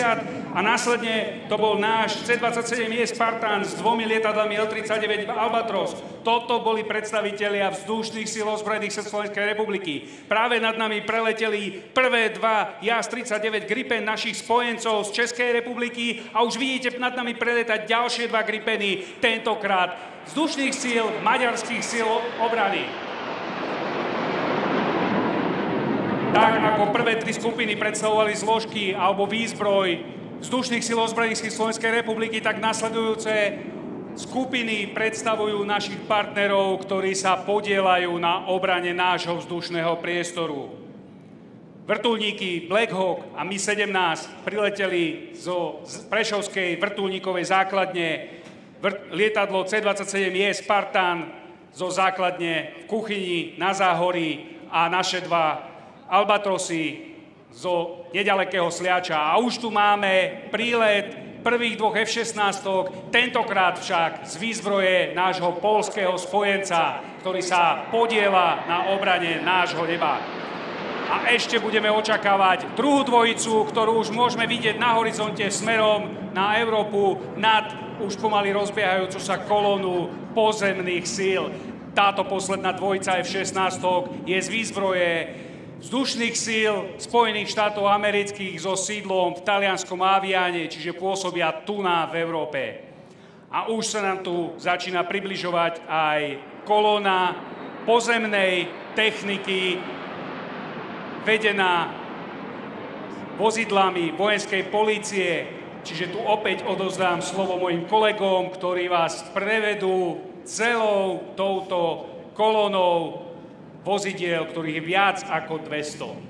a následne to bol náš C-27E Spartan s dvomi lietadlami L-39 Albatros. Toto boli predstavitelia vzdušných síl ozbrojených síl Slovenskej republiky. Práve nad nami preleteli prvé dva JAS-39 Gripen našich spojencov z Českej republiky a už vidíte nad nami preletať ďalšie dva Gripeny, tentokrát vzdušných síl maďarských síl obrany. Tak ako prvé tri skupiny predstavovali zložky alebo výzbroj vzdušných síl ozbrojených síl Slovenskej republiky, tak nasledujúce skupiny predstavujú našich partnerov, ktorí sa podieľajú na obrane nášho vzdušného priestoru. Vrtuľníky Black Hawk a Mi-17 prileteli zo prešovskej vrtuľníkovej základne, lietadlo C-27E Spartan zo základne v Kuchyni na Záhorí a naše dva Albatrosy zo nedalekého Sliača. A už tu máme prílet prvých dvoch F-16, tentokrát však z výzbroje nášho poľského spojenca, ktorý sa podieľa na obrane nášho neba. A ešte budeme očakávať druhú dvojicu, ktorú už môžeme vidieť na horizonte smerom na Európu nad už pomaly rozbiehajúcu sa kolónu pozemných síl. Táto posledná dvojica F-16 je z výzbroje vzdušných síl Spojených štátov amerických so sídlom v talianskom Aviane, čiže pôsobia tu v Európe. A už sa nám tu začína približovať aj kolóna pozemnej techniky vedená vozidlami vojenskej polície. Čiže tu opäť odovzdám slovo mojim kolegom, ktorí vás prevedú celou touto kolónou vozidiel, ktorých je viac ako 200.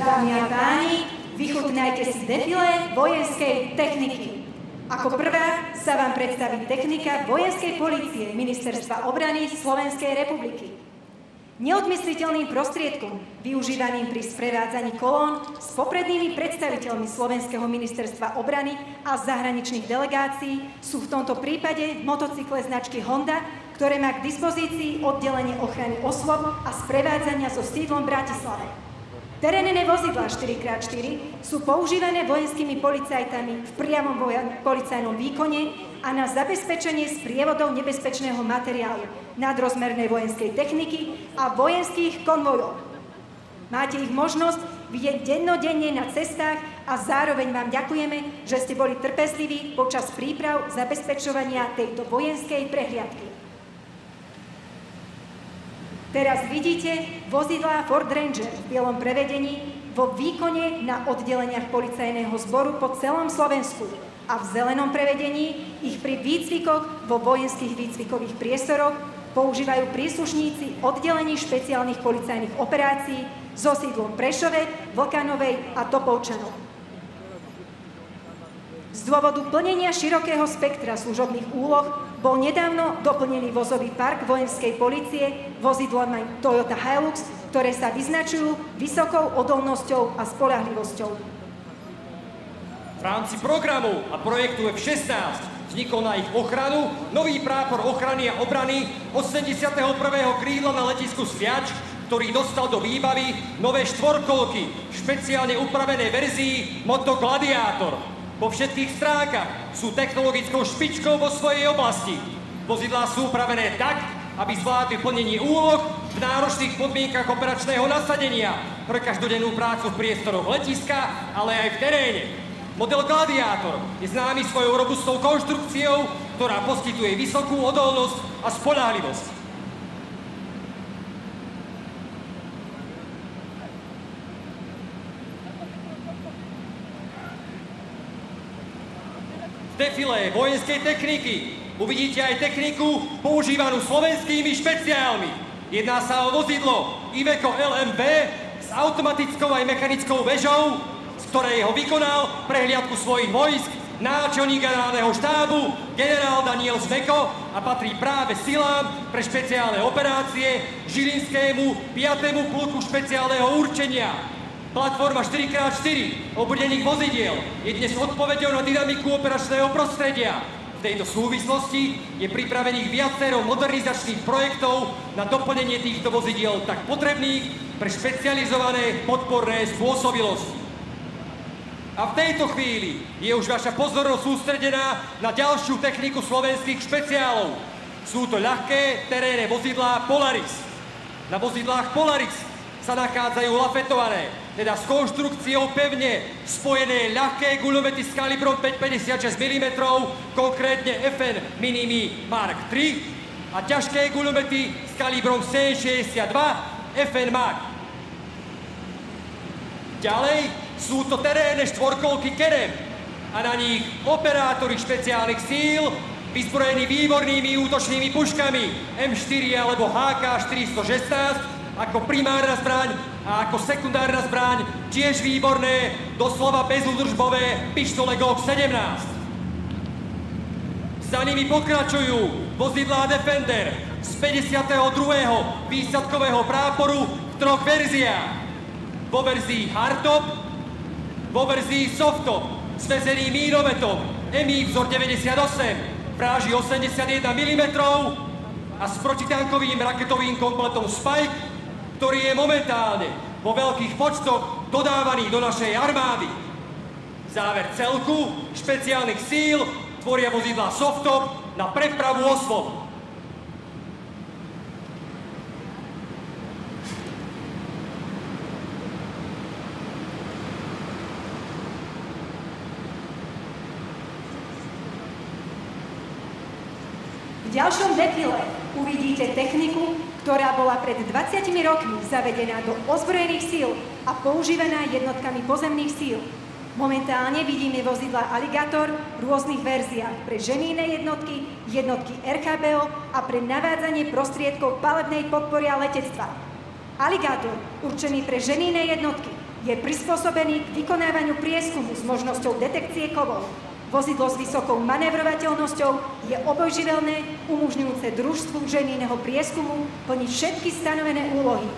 Dámy a páni, vychutnajte si defilé vojenskej techniky. Ako prvá sa vám predstaví technika vojenskej polície Ministerstva obrany Slovenskej republiky. Neodmysliteľným prostriedkom, využívaným pri sprevádzaní kolón s poprednými predstaviteľmi Slovenského ministerstva obrany a zahraničných delegácií sú v tomto prípade motocykle značky Honda, ktoré má k dispozícii oddelenie ochrany osôb a sprevádzania so sídlom v Bratislave. Terénne vozidlá 4x4 sú používané vojenskými policajtami v priamom policajnom výkone a na zabezpečenie sprievodov nebezpečného materiálu, nadrozmernej vojenskej techniky a vojenských konvojov. Máte ich možnosť vidieť dennodenne na cestách a zároveň vám ďakujeme, že ste boli trpezliví počas príprav zabezpečovania tejto vojenskej prehliadky. Teraz vidíte vozidlá Ford Ranger v bielom prevedení vo výkone na oddeleniach policajného zboru po celom Slovensku a v zelenom prevedení ich pri výcvikoch vo vojenských výcvikových priestoroch používajú príslušníci oddelení špeciálnych policajných operácií so sídlom v Prešove, Vlkanovej a Topolčanov. Z dôvodu plnenia širokého spektra služobných úloh bol nedávno doplnený vozový park vojenskej polície vozidlami Toyota Hilux, ktoré sa vyznačujú vysokou odolnosťou a spoľahlivosťou. V rámci programu a projektu F-16 vznikol na ich ochranu nový prápor ochrany a obrany 81. krídla na letisku Sliač, ktorý dostal do výbavy nové štvorkolky v špeciálne upravenej verzii Moto Gladiator. Po všetkých stránkach sú technologickou špičkou vo svojej oblasti. Vozidlá sú upravené tak, aby zvládli plnenie úloh v náročných podmienkach operačného nasadenia pre každodennú prácu v priestoroch letiska, ale aj v teréne. Model Gladiator je známy svojou robustnou konštrukciou, ktorá poskytuje vysokú odolnosť a spoľahlivosť. defilé vojenskej techniky uvidíte aj techniku používanú slovenskými špeciálmi. Jedná sa o vozidlo Iveco LMV s automatickou aj mechanickou väžou, z ktorej ho vykonal prehliadku svojich vojsk náčelník generálneho štábu generál Daniel Žmeko a patrí práve silám pre špeciálne operácie Žilinskému 5. pluku špeciálneho určenia. Platforma 4x4, obrnených vozidiel, je dnes odpoveďou na dynamiku operačného prostredia. V tejto súvislosti je pripravených viacero modernizačných projektov na doplnenie týchto vozidiel tak potrebných pre špecializované podporné spôsobilosti. A v tejto chvíli je už vaša pozornosť sústredená na ďalšiu techniku slovenských špeciálov. Sú to ľahké terénne vozidlá Polaris. Na vozidlách Polaris sa nachádzajú lafetované, teda s konštrukciou pevne spojené ľahké guľomety s kalibrom 5,56 mm, konkrétne FN Minimi Mark III, a ťažké guľomety s kalibrom 7,62 FN Mag. Ďalej sú to terénne štvorkolky Kerem a na nich operátori špeciálnych síl vyzbrojení výbornými útočnými puškami M4 alebo HK416 ako primárna zbraň a ako sekundárna zbraň tiež výborné, doslova bezúdržbové pištole Glock 17. Za nimi pokračujú vozidlá Defender z 52. výsadkového práporu v 3 verziách. Vo verzii Hardtop, vo verzii Softtop s väzeným mínometom MI vzor 98, práži 81 mm a s protitankovým raketovým kompletom Spike, ktorý je momentálne vo veľkých počtoch dodávaný do našej armády. Záver celku špeciálnych síl tvoria vozidlá Softtop na prepravu osôb. V ďalšom defile uvidíte techniku, ktorá bola pred 20 rokmi zavedená do ozbrojených síl a používaná jednotkami pozemných síl. Momentálne vidíme vozidlá Alligator v rôznych verziách pre ženijné jednotky, jednotky RKBO a pre navádzanie prostriedkov palebnej podpory a letectva. Alligator, určený pre ženijné jednotky, je prispôsobený k vykonávaniu prieskumu s možnosťou detekcie kovov. Vozidlo s vysokou manévrovateľnosťou je obojživelné, umožňujúce družstvu ženijného prieskumu plniť všetky stanovené úlohy.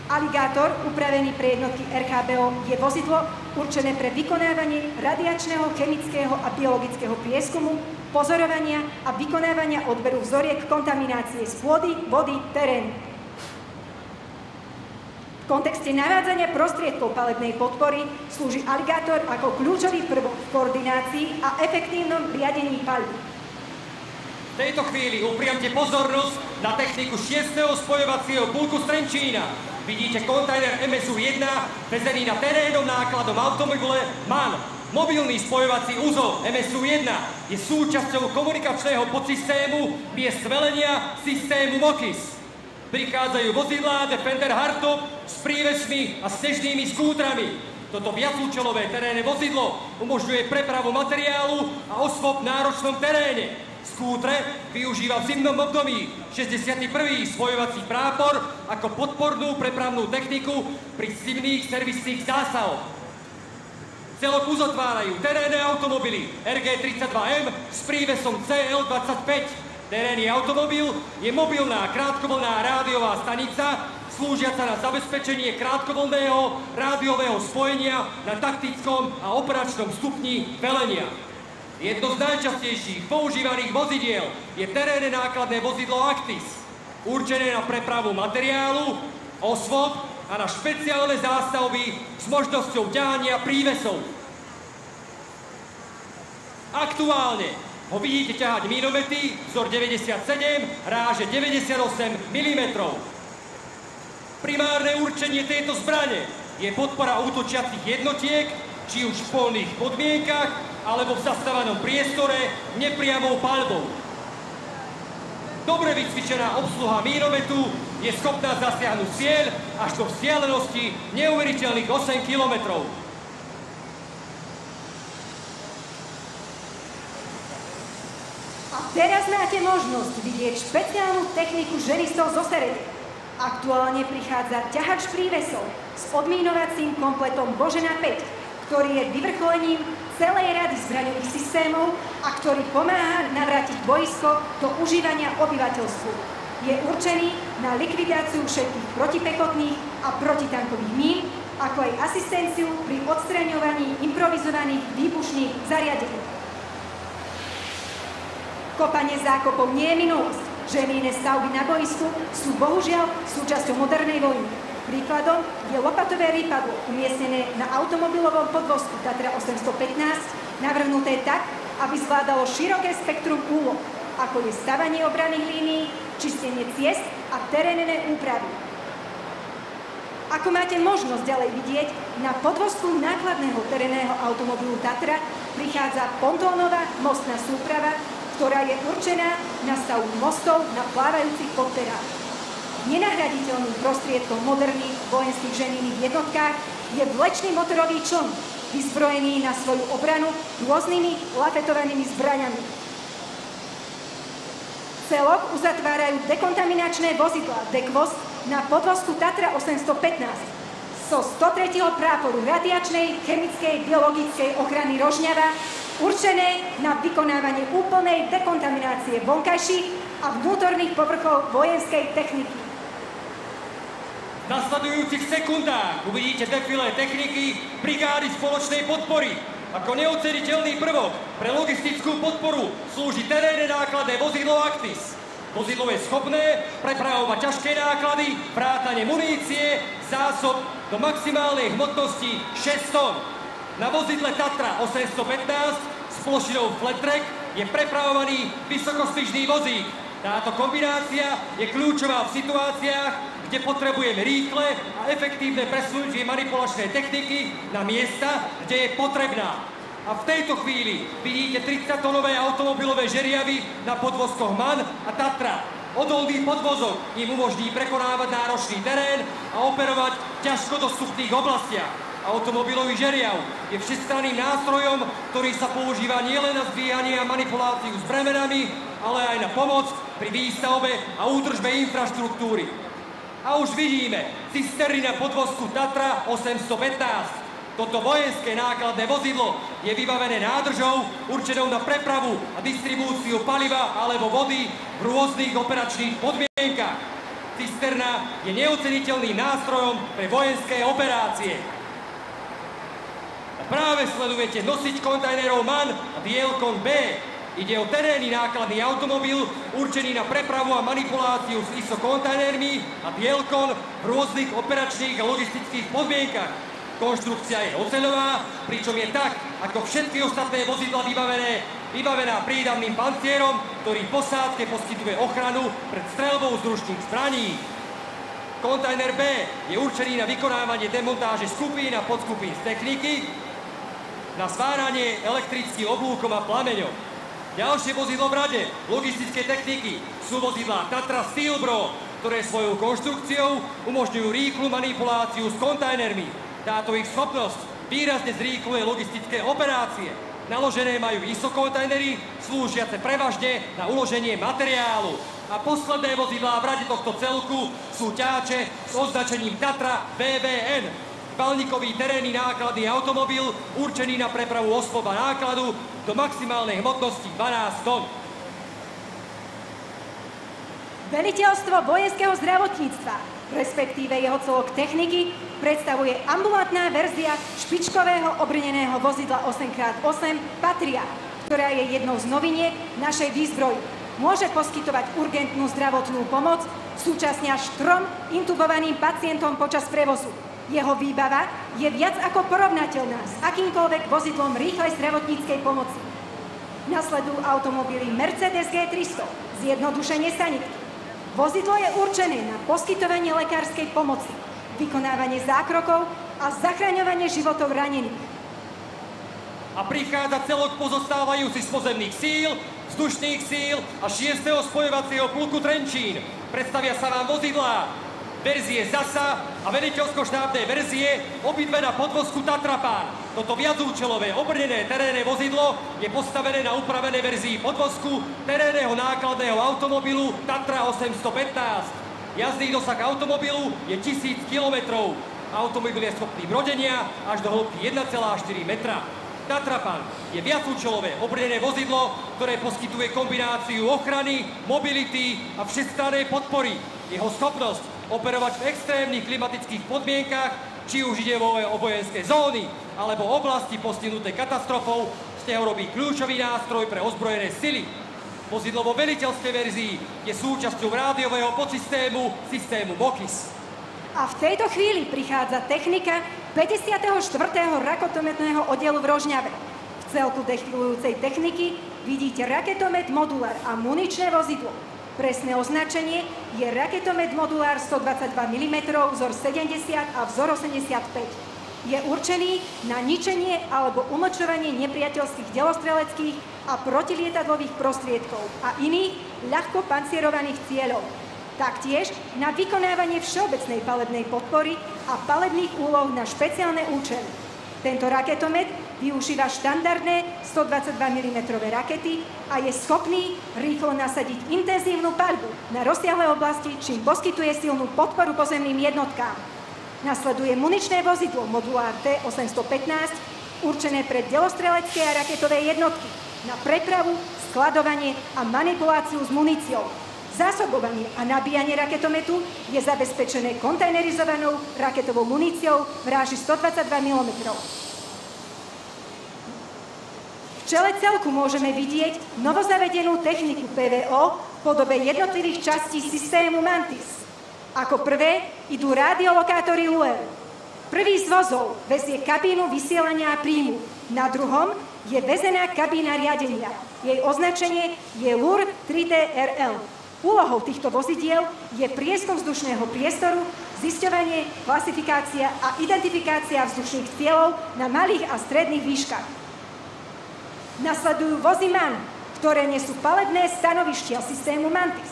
Alligator, upravený pre jednotky RKBO, je vozidlo určené pre vykonávanie radiačného, chemického a biologického prieskumu, pozorovania a vykonávania odberu vzoriek kontaminácie z pôdy, vody, terénu. V kontexte navádzania prostriedkov palebnej podpory slúži Alligator ako kľúčový prvok v koordinácii a efektívnom riadení paľby. V tejto chvíli upriamte pozornosť na techniku 6. spojovacieho puľku z Trenčína. Vidíte kontajner MSU-1 vezený na terénnom nákladnom automobile MAN. Mobilný spojovací úzol MSU-1 je súčasťou komunikačného podsystému miest velenia systému MOKIS. Prichádzajú vozidlá Defender Hardtop s prívesmi a snežnými skútrami. Toto viacúčelové terénne vozidlo umožňuje prepravu materiálu a osôb v náročnom teréne. Skútre využíva v zimnom období 61. spojovací prápor ako podpornú prepravnú techniku pri zimných servisných zásahoch. Celok uzatvárajú terénne automobily RG32M s prívesom CL25. Terénny automobil je mobilná krátkovlnná rádiová stanica, slúžiaca na zabezpečenie krátkovlnného rádiového spojenia na taktickom a operačnom stupni velenia. Jedno z najčastejších používaných vozidiel je terénne nákladné vozidlo Actis, určené na prepravu materiálu, osôb a na špeciálne zástavby s možnosťou ťahania prívesov. Aktuálne ho vidíte ťahať mínomety vzor 97, ráže 98 mm. Primárne určenie tejto zbrane je podpora útočiacich jednotiek, či už v polných podmienkach, alebo v zastávanom priestore nepriamou paľbou. Dobre vycvičená obsluha mínometu je schopná zasiahnuť cieľ až do vzdialenosti neuveriteľných 8 kilometrov. teraz máte možnosť vidieť špeciálnu techniku ženistov zo Serede. Aktuálne prichádza ťahač prívesov s odmínovacím kompletom Božena 5, ktorý je vyvrcholením celej rady zbraňových systémov a ktorý pomáha navrátiť boisko do užívania obyvateľstvu. Je určený na likvidáciu všetkých protipechotných a protitankových mín, ako aj asistenciu pri odstraňovaní improvizovaných výbušných zariadení. Kopanie zákopov nie je minulosť. Želíne stavby na boisku sú bohužiaľ súčasťou modernej vojny. Príkladom je lopatové rýpadlo umiestnené na automobilovom podvozku Tatra 815, navrhnuté tak, aby zvládalo široké spektrum úloh, ako je stavanie obranných línií, čistenie ciest a terénne úpravy. Ako máte možnosť ďalej vidieť, na podvozku nákladného terénneho automobilu Tatra prichádza pontónová mostná súprava, ktorá je určená na stavbu mostov na plávajúcich podterách. Nenahraditeľným prostriedkom moderných vojenských ženinných jednotkách je vlečný motorový čln, vyzbrojený na svoju obranu rôznymi lafetovanými zbraňami. Celok uzatvárajú dekontaminačné vozidlá Dekvost na podvozku Tatra 815 so 103. práporu radiačnej, chemickej, biologickej ochrany Rožňava, určené na vykonávanie úplnej dekontaminácie vonkajších a vnútorných povrchov vojenskej techniky. V nasledujúcich sekundách uvidíte defilé techniky brigády spoločnej podpory. Ako neoceniteľný prvok pre logistickú podporu slúži terénne nákladné vozidlo Actis. Vozidlo je schopné prepravovať ťažké náklady, vrátane munície, zásob do maximálnej hmotnosti 6 tón. Na vozidle Tatra 815 s plošinou flat track je prepravovaný vysokostyžný vozík. Táto kombinácia je kľúčová v situáciách, kde potrebujeme rýchle a efektívne presunutie manipulačnej techniky na miesta, kde je potrebná. A v tejto chvíli vidíte 30-tonové automobilové žeriavy na podvozkoch MAN a Tatra. Odolný podvozok im umožní prekonávať náročný terén a operovať v ťažko dostupných oblastiach. Automobilový žeriav je všestranným nástrojom, ktorý sa používa nielen na zdvíhanie a manipuláciu s bremenami, ale aj na pomoc pri výstavbe a údržbe infraštruktúry. A už vidíme cisterny na podvozku Tatra 815. Toto vojenské nákladné vozidlo je vybavené nádržou určenou na prepravu a distribúciu paliva alebo vody v rôznych operačných podmienkach. Cisterna je neoceniteľným nástrojom pre vojenské operácie. A práve sledujete nosič kontajnerov MAN a Dielkon B. Ide o terénny nákladný automobil určený na prepravu a manipuláciu s ISO kontajnermi a Dielkon v rôznych operačných a logistických podmienkach. Konštrukcia je oceľová, pričom je tak, ako všetky ostatné vozidlá vybavená prídavným pancierom, ktorý posádke poskytuje ochranu pred streľbou z ručných zbraní. Kontajner B je určený na vykonávanie demontáže skupín a podskupín z techniky, na sváranie elektrickým oblúkom a plameňom. Ďalšie vozidlo v rade logistické techniky sú vozidlá Tatra Steelbro, ktoré svojou konštrukciou umožňujú rýchlu manipuláciu s kontajnermi. Táto ich schopnosť výrazne zrýchluje logistické operácie. Naložené majú ISO kontajnery, slúžiace prevažne na uloženie materiálu. A posledné vozidlá v rade tohto celku sú ťahače s označením Tatra VVN. Balníkový terénny nákladný automobil určený na prepravu osôb a nákladu do maximálnej hmotnosti 12 tón. Veliteľstvo vojenského zdravotníctva, respektíve jeho celok techniky, predstavuje ambulantná verzia špičkového obrneného vozidla 8x8 Patria, ktorá je jednou z noviniek našej výzbroji. Môže poskytovať urgentnú zdravotnú pomoc súčasne až 3 intubovaným pacientom počas prevozu. Jeho výbava je viac ako porovnateľná s akýmkoľvek vozidlom rýchlej zdravotníckej pomoci. Nasledujú automobily Mercedes G300, zjednodušenie sanitky. Vozidlo je určené na poskytovanie lekárskej pomoci, vykonávanie zákrokov a zachraňovanie životov ranených. A prichádza celok pozostávajúci z pozemných síl, vzdušných síl a 6. spojovacieho pluku Trenčín. Predstavia sa vám vozidlá verzie ZASA a veliteľsko-štábnej verzie obidve na podvozku Tatrapán. Toto viacúčelové obrnené terénne vozidlo je postavené na upravenej verzii podvozku terénneho nákladného automobilu Tatra 815. Jazdný dosah automobilu je 1000 km. Automobil je schopný brodenia až do hĺbky 1,4 metra. Tatrapan je viacúčelové obrnené vozidlo, ktoré poskytuje kombináciu ochrany, mobility a všestrannej podpory. Jeho schopnosť operovať v extrémnych klimatických podmienkach, či už ide o vojenské zóny alebo oblasti postihnuté katastrofou, z neho robí kľúčový nástroj pre ozbrojené sily. Vozidlo vo veliteľskej verzii je súčasťou rádiového systému MOKIS. A v tejto chvíli prichádza technika 54. raketometného oddielu v Rožňave. V celku defilujúcej techniky vidíte raketomet modulár a muničné vozidlo. Presné označenie je raketomet modulár 122 mm, vzor 70 a vzor 85. Je určený na ničenie alebo umlčovanie nepriateľských delostreleckých a protilietadlových prostriedkov a iných ľahko pancierovaných cieľov. Taktiež na vykonávanie všeobecnej palebnej podpory a palebných úloh na špeciálne účely. Tento raketomet využíva štandardné 122 mm rakety a je schopný rýchlo nasadiť intenzívnu paľbu na rozsiahle oblasti, čím poskytuje silnú podporu pozemným jednotkám. Nasleduje muničné vozidlo modulár T-815, určené pre delostrelecké a raketové jednotky na prepravu, skladovanie a manipuláciu s muníciou. Zásobovanie a nabíjanie raketometu je zabezpečené kontajnerizovanou raketovou muníciou v ráži 122 mm. V čele celku môžeme vidieť novozavedenú techniku PVO v podobe jednotlivých častí systému Mantis. Ako prvé idú radiolokátory LUER. Prvý z vozov vezie kabínu vysielania a príjmu. Na druhom je vezená kabína riadenia. Jej označenie je LUR 3DRL. Úlohou týchto vozidiel je prieskum vzdušného priestoru, zisťovanie, klasifikácia a identifikácia vzdušných cieľov na malých a stredných výškach. Nasledujú vozy MAN, ktoré nesú palebné stanovištia systému Mantis.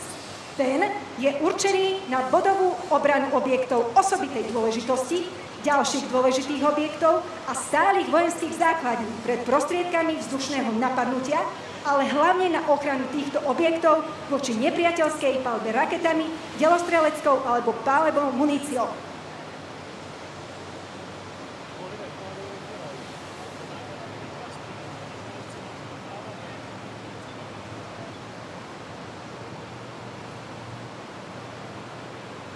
Ten je určený na bodovú obranu objektov osobitej dôležitosti, ďalších dôležitých objektov a stálych vojenských základní pred prostriedkami vzdušného napadnutia, ale hlavne na ochranu týchto objektov voči nepriateľskej palbe raketami, delostreleckou alebo pálebou muníciou.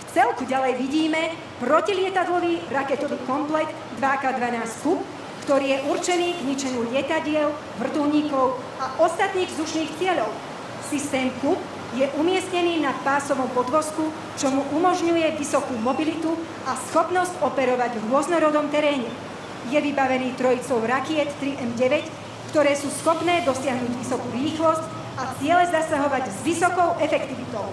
V celku ďalej vidíme protilietadlový raketový komplet 2K12 KUP, ktorý je určený k ničeniu lietadiel, vrtuľníkov a ostatných vzdušných cieľov. Systém KUP je umiestnený na pásovom podvozku, čo mu umožňuje vysokú mobilitu a schopnosť operovať v rôznorodom teréne. Je vybavený trojicou rakiet 3M9, ktoré sú schopné dosiahnuť vysokú rýchlosť a ciele zasahovať s vysokou efektivitou.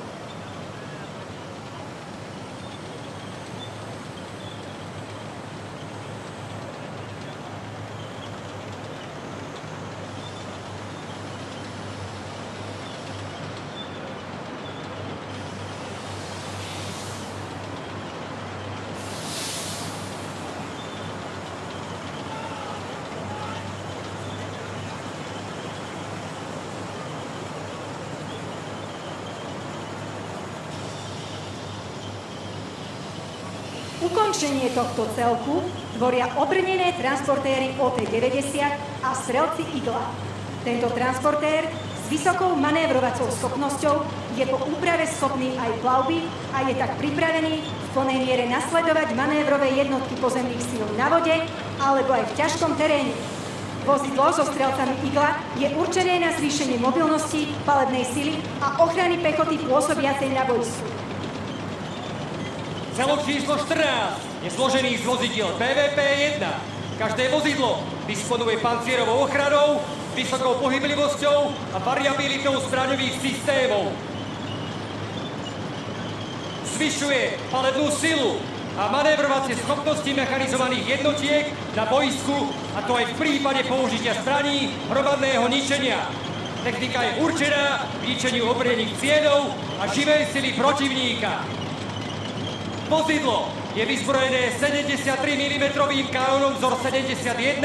Ukončenie tohto celku tvoria obrnené transportéry OT-90 a strelci Igla. Tento transportér s vysokou manévrovacou schopnosťou je po úprave schopný aj plavby a je tak pripravený v plnej miere nasledovať manévrové jednotky pozemných síl na vode alebo aj v ťažkom teréne. Vozidlo so strelcami Igla je určené na zvýšenie mobilnosti, palebnej sily a ochrany pechoty pôsobiacej na boisku. Celok číslo 14 je zložený z vozidiel PVP-1. Každé vozidlo disponuje pancierovou ochranou, vysokou pohyblivosťou a variabilitou zbraňových systémov. Zvyšuje palebnú silu a manévrovacie schopnosti mechanizovaných jednotiek na boisku, a to aj v prípade použitia zbraní hromadného ničenia. Technika je určená k ničeniu obrnených cieľov a živej sily protivníka. Vozidlo je vyzbrojené 73 mm kanónom vzor 71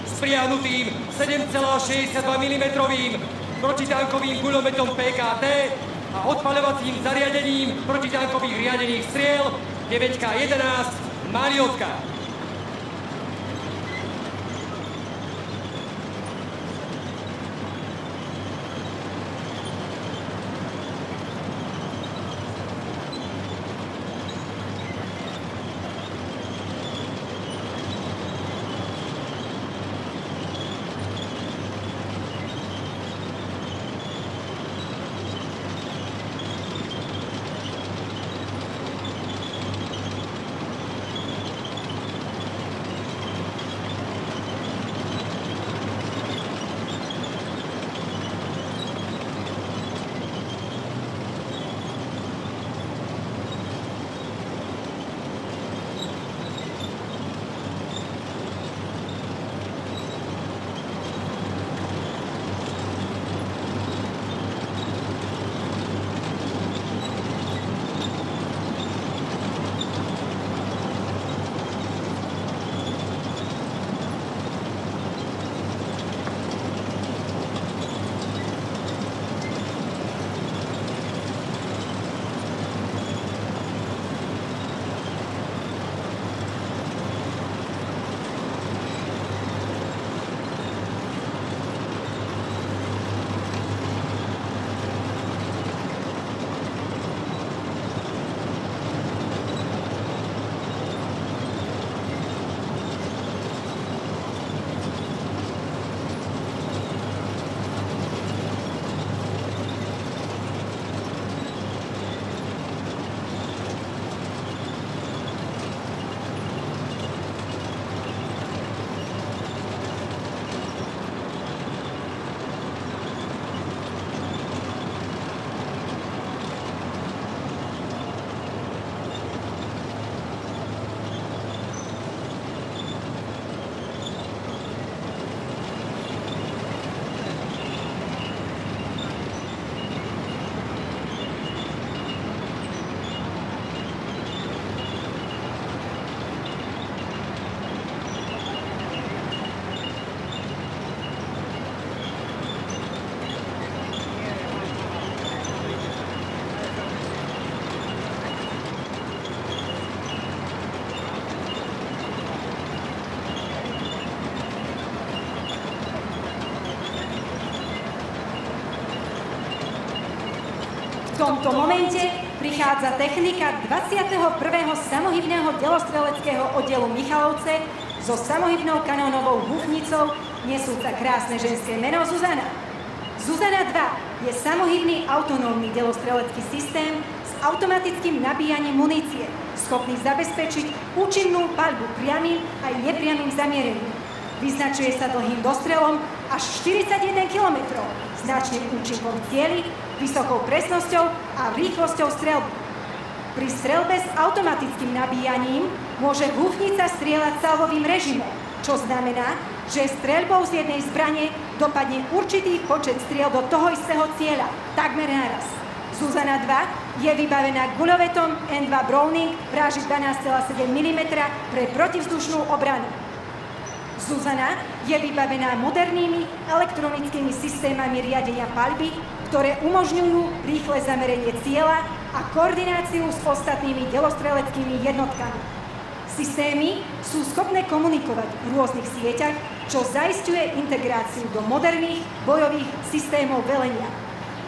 s priahnutým 7,62 mm protitankovým guľometom PKT a odpaľovacím zariadením protitankových riadených striel 9K11 Mariotka. V tomto momente prichádza technika 21. samohybného delostreleckého oddielu Michalovce so samohybnou kanónovou húfnicou nesúca krásne ženské meno Zuzana. Zuzana 2 je samohybný autonómny delostrelecký systém s automatickým nabíjaním munície, schopný zabezpečiť účinnú paľbu priamym aj nepriamym zamierením. Vyznačuje sa dlhým dostrelom až 41 km, značným účinkom v cieli, vysokou presnosťou a rýchlosťou strelby. Pri strelbe s automatickým nabíjaním môže húfnica strieľať salvovým režimom, čo znamená, že streľbou z jednej zbrane dopadne určitý počet striel do toho istého cieľa, takmer naraz. Zuzana 2 je vybavená guľovetom N2 Browning vraži 12,7 mm pre protivzdušnú obranu. Zuzana je vybavená modernými elektronickými systémami riadenia paľby, ktoré umožňujú rýchle zamerenie cieľa a koordináciu s ostatnými delostreleckými jednotkami. Systémy sú schopné komunikovať v rôznych sieťach, čo zaisťuje integráciu do moderných bojových systémov velenia.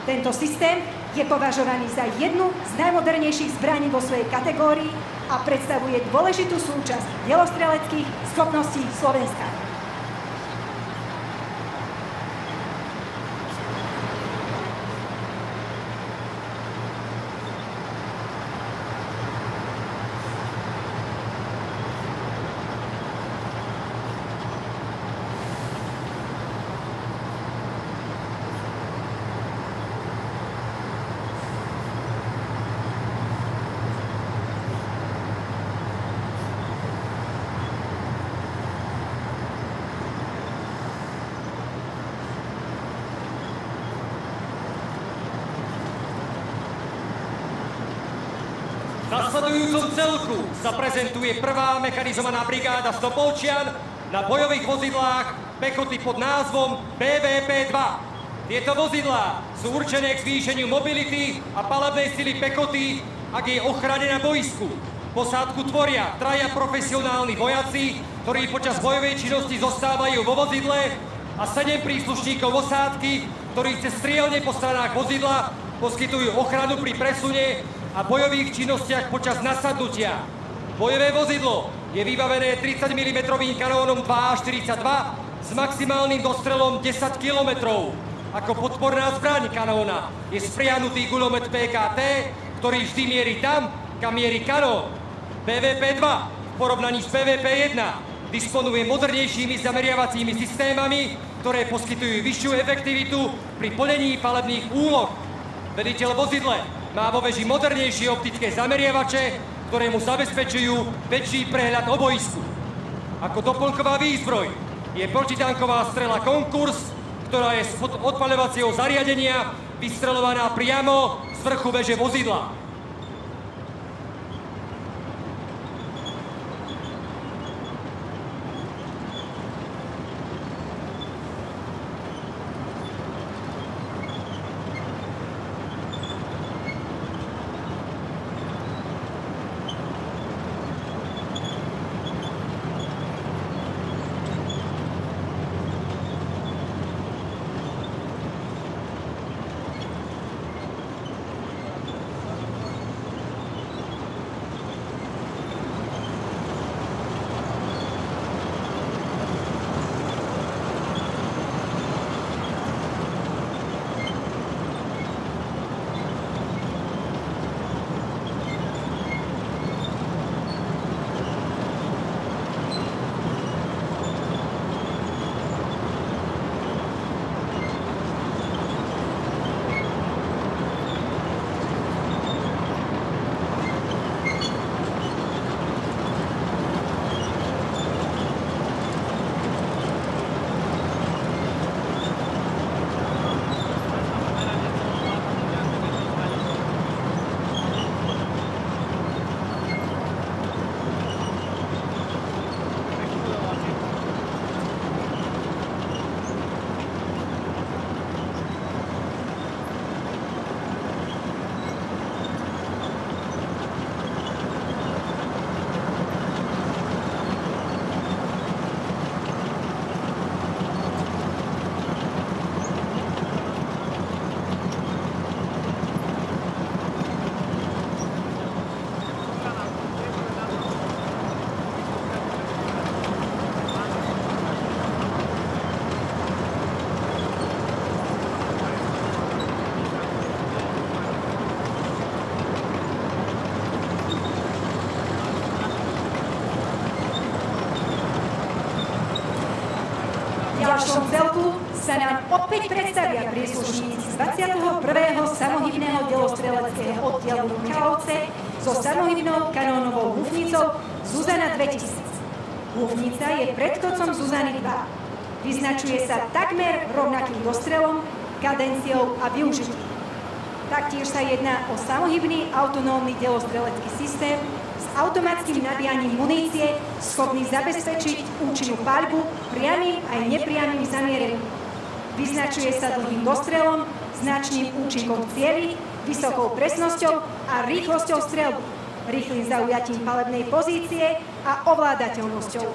Tento systém je považovaný za jednu z najmodernejších zbraní vo svojej kategórii a predstavuje dôležitú súčasť delostreleckých schopností Slovenska. V nasledujúcom celku sa prezentuje prvá mechanizovaná brigáda Stopolčian na bojových vozidlách pechoty pod názvom BVP-2. Tieto vozidlá sú určené k zvýšeniu mobility a palebnej sily pechoty a k jej ochrane na boisku. Posádku tvoria 3 profesionálni vojaci, ktorí počas bojovej činnosti zostávajú vo vozidle a 7 príslušníkov osádky, ktorí cez strielne po stranách vozidla poskytujú ochranu pri presune a bojových činnostiach počas nasadnutia. Bojové vozidlo je vybavené 30 mm kanónom 2A42 s maximálnym dostrelom 10 km. Ako podporná zbraň kanóna je spriahnutý guľomet PKT, ktorý vždy mierí tam, kam mierí kanón. PVP-2 v porovnaní s PVP-1 disponuje modernejšími zameriavacími systémami, ktoré poskytujú vyššiu efektivitu pri plnení palebných úloh. Veliteľ vozidle má vo veži modernejšie optické zameriavače, ktoré mu zabezpečujú väčší prehľad o boisku. Ako doplnková výzbroj je protitanková strela Konkurs, ktorá je z odpaľovacieho zariadenia vystreľovaná priamo z vrchu veže vozidla. V ďalšom celku sa nám opäť predstavia príslušníci z 21. samohybného delostreleckého oddielu Michalovce so samohybnou kanónovou húfnicou Zuzana 2000. Húfnica je predchodcom Zuzany 2. Vyznačuje sa takmer rovnakým dostrelom, kadenciou a využitím. Taktiež sa jedná o samohybný autonómny delostrelecký systém s automatickým nabíjaním munície, schopný zabezpečiť účinnú paľbu priamym aj nepriamym zamierením. Vyznačuje sa dlhým dostrelom, značným účinkom v cieli, vysokou presnosťou a rýchlosťou strelby, rýchlym zaujatím palebnej pozície a ovládateľnosťou.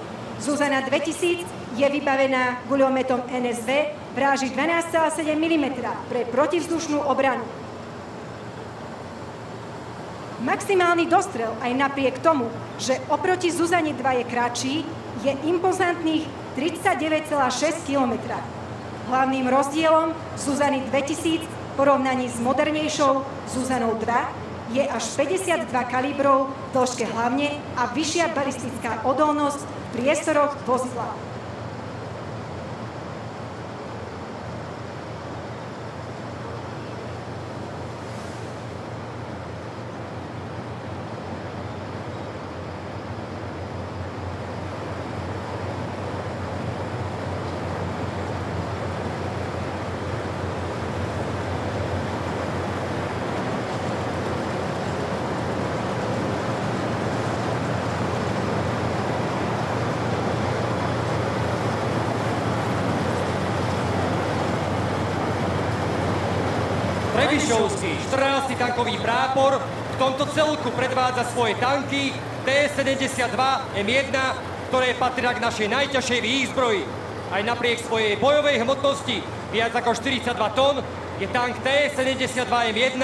Zuzana 2000 je vybavená guľometom NSV v ráži 12,7 mm pre protivzdušnú obranu. Maximálny dostrel aj napriek tomu, že oproti Zuzane 2 je kratší, je impozantných 39,6 km. Hlavným rozdielom Zuzany 2000 v porovnaní s modernejšou Zuzanou 2 je až 52 kalibrov v dĺžke hlavne a vyššia balistická odolnosť v priestoroch vozidla. Trebišovský 14. tankový prápor v tomto celku predvádza svoje tanky T-72 M1, ktoré patria k našej najťažšej výzbroji. Aj napriek svojej bojovej hmotnosti viac ako 42 tón je tank T-72 M1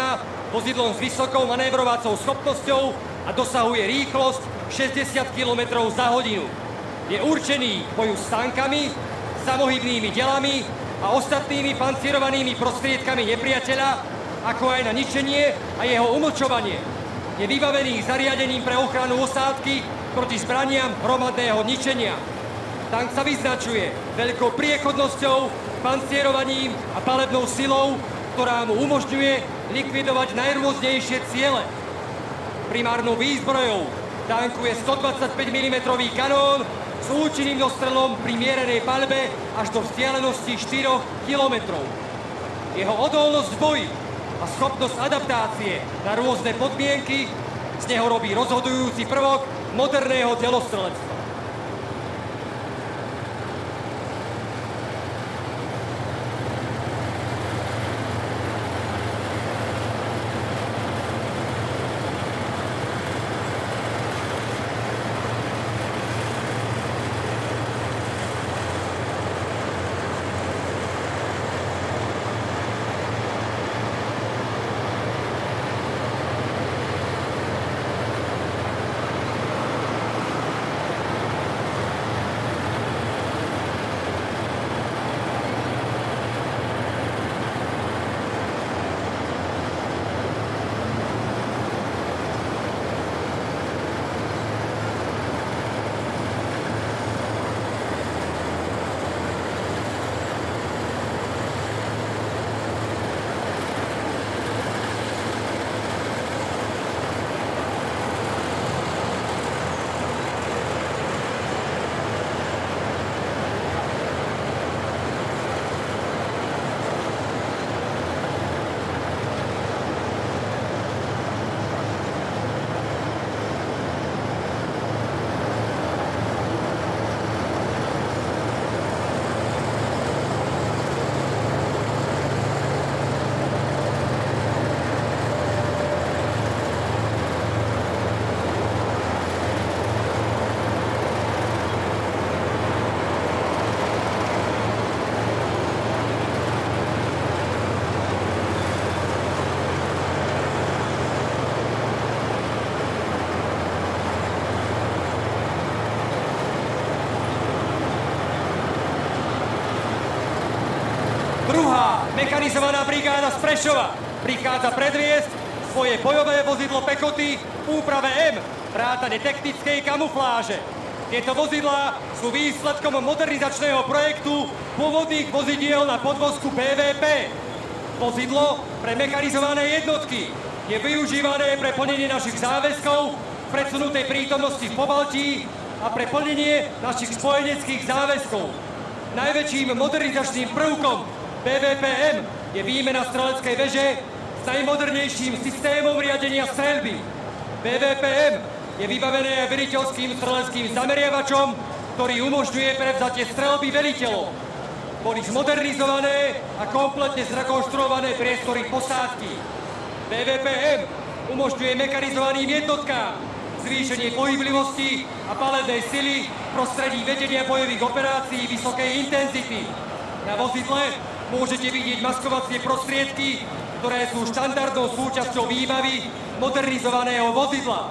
vozidlom s vysokou manévrovacou schopnosťou a dosahuje rýchlosť 60 km za hodinu. Je určený k boju s tankami, samohybnými delami a ostatnými pancierovanými prostriedkami nepriateľa, ako aj na ničenie a jeho umlčovanie. Je vybavený zariadením pre ochranu osádky proti zbraniam hromadného ničenia. Tank sa vyznačuje veľkou priechodnosťou, pancierovaním a palebnou silou, ktorá mu umožňuje likvidovať najrôznejšie ciele. Primárnou výzbrojou tanku je 125 mm kanón s účinným dostrelom pri mierenej paľbe až do vzdialenosti 4 km. Jeho odolnosť v boji a schopnosť adaptácie na rôzne podmienky z neho robí rozhodujúci prvok moderného delostrelectva. Druhá mechanizovaná brigáda z Prešova prichádza predviesť svoje bojové vozidlo pechoty v úprave M, vrátane technickej kamufláže. Tieto vozidlá sú výsledkom modernizačného projektu pôvodných vozidiel na podvozku BVP. Vozidlo pre mechanizované jednotky je využívané pre plnenie našich záväzkov v predsunutej prítomnosti v Pobaltí a pre plnenie našich spojeneckých záväzkov. Najväčším modernizačným prvkom BVPM je výmena streleckej veže s najmodernejším systémom riadenia streľby. BVPM je vybavené aj veliteľským streleckým zameriavačom, ktorý umožňuje prevzatie streľby veliteľov. Boli zmodernizované a kompletne zrekonštruované priestory posádky. BVPM umožňuje mechanizovaným jednotkám zvýšenie pohyblivosti a palebnej sily v prostredí vedenia bojových operácií vysokej intenzity. Na vozidle môžete vidieť maskovacie prostriedky, ktoré sú štandardnou súčasťou výbavy modernizovaného vozidla.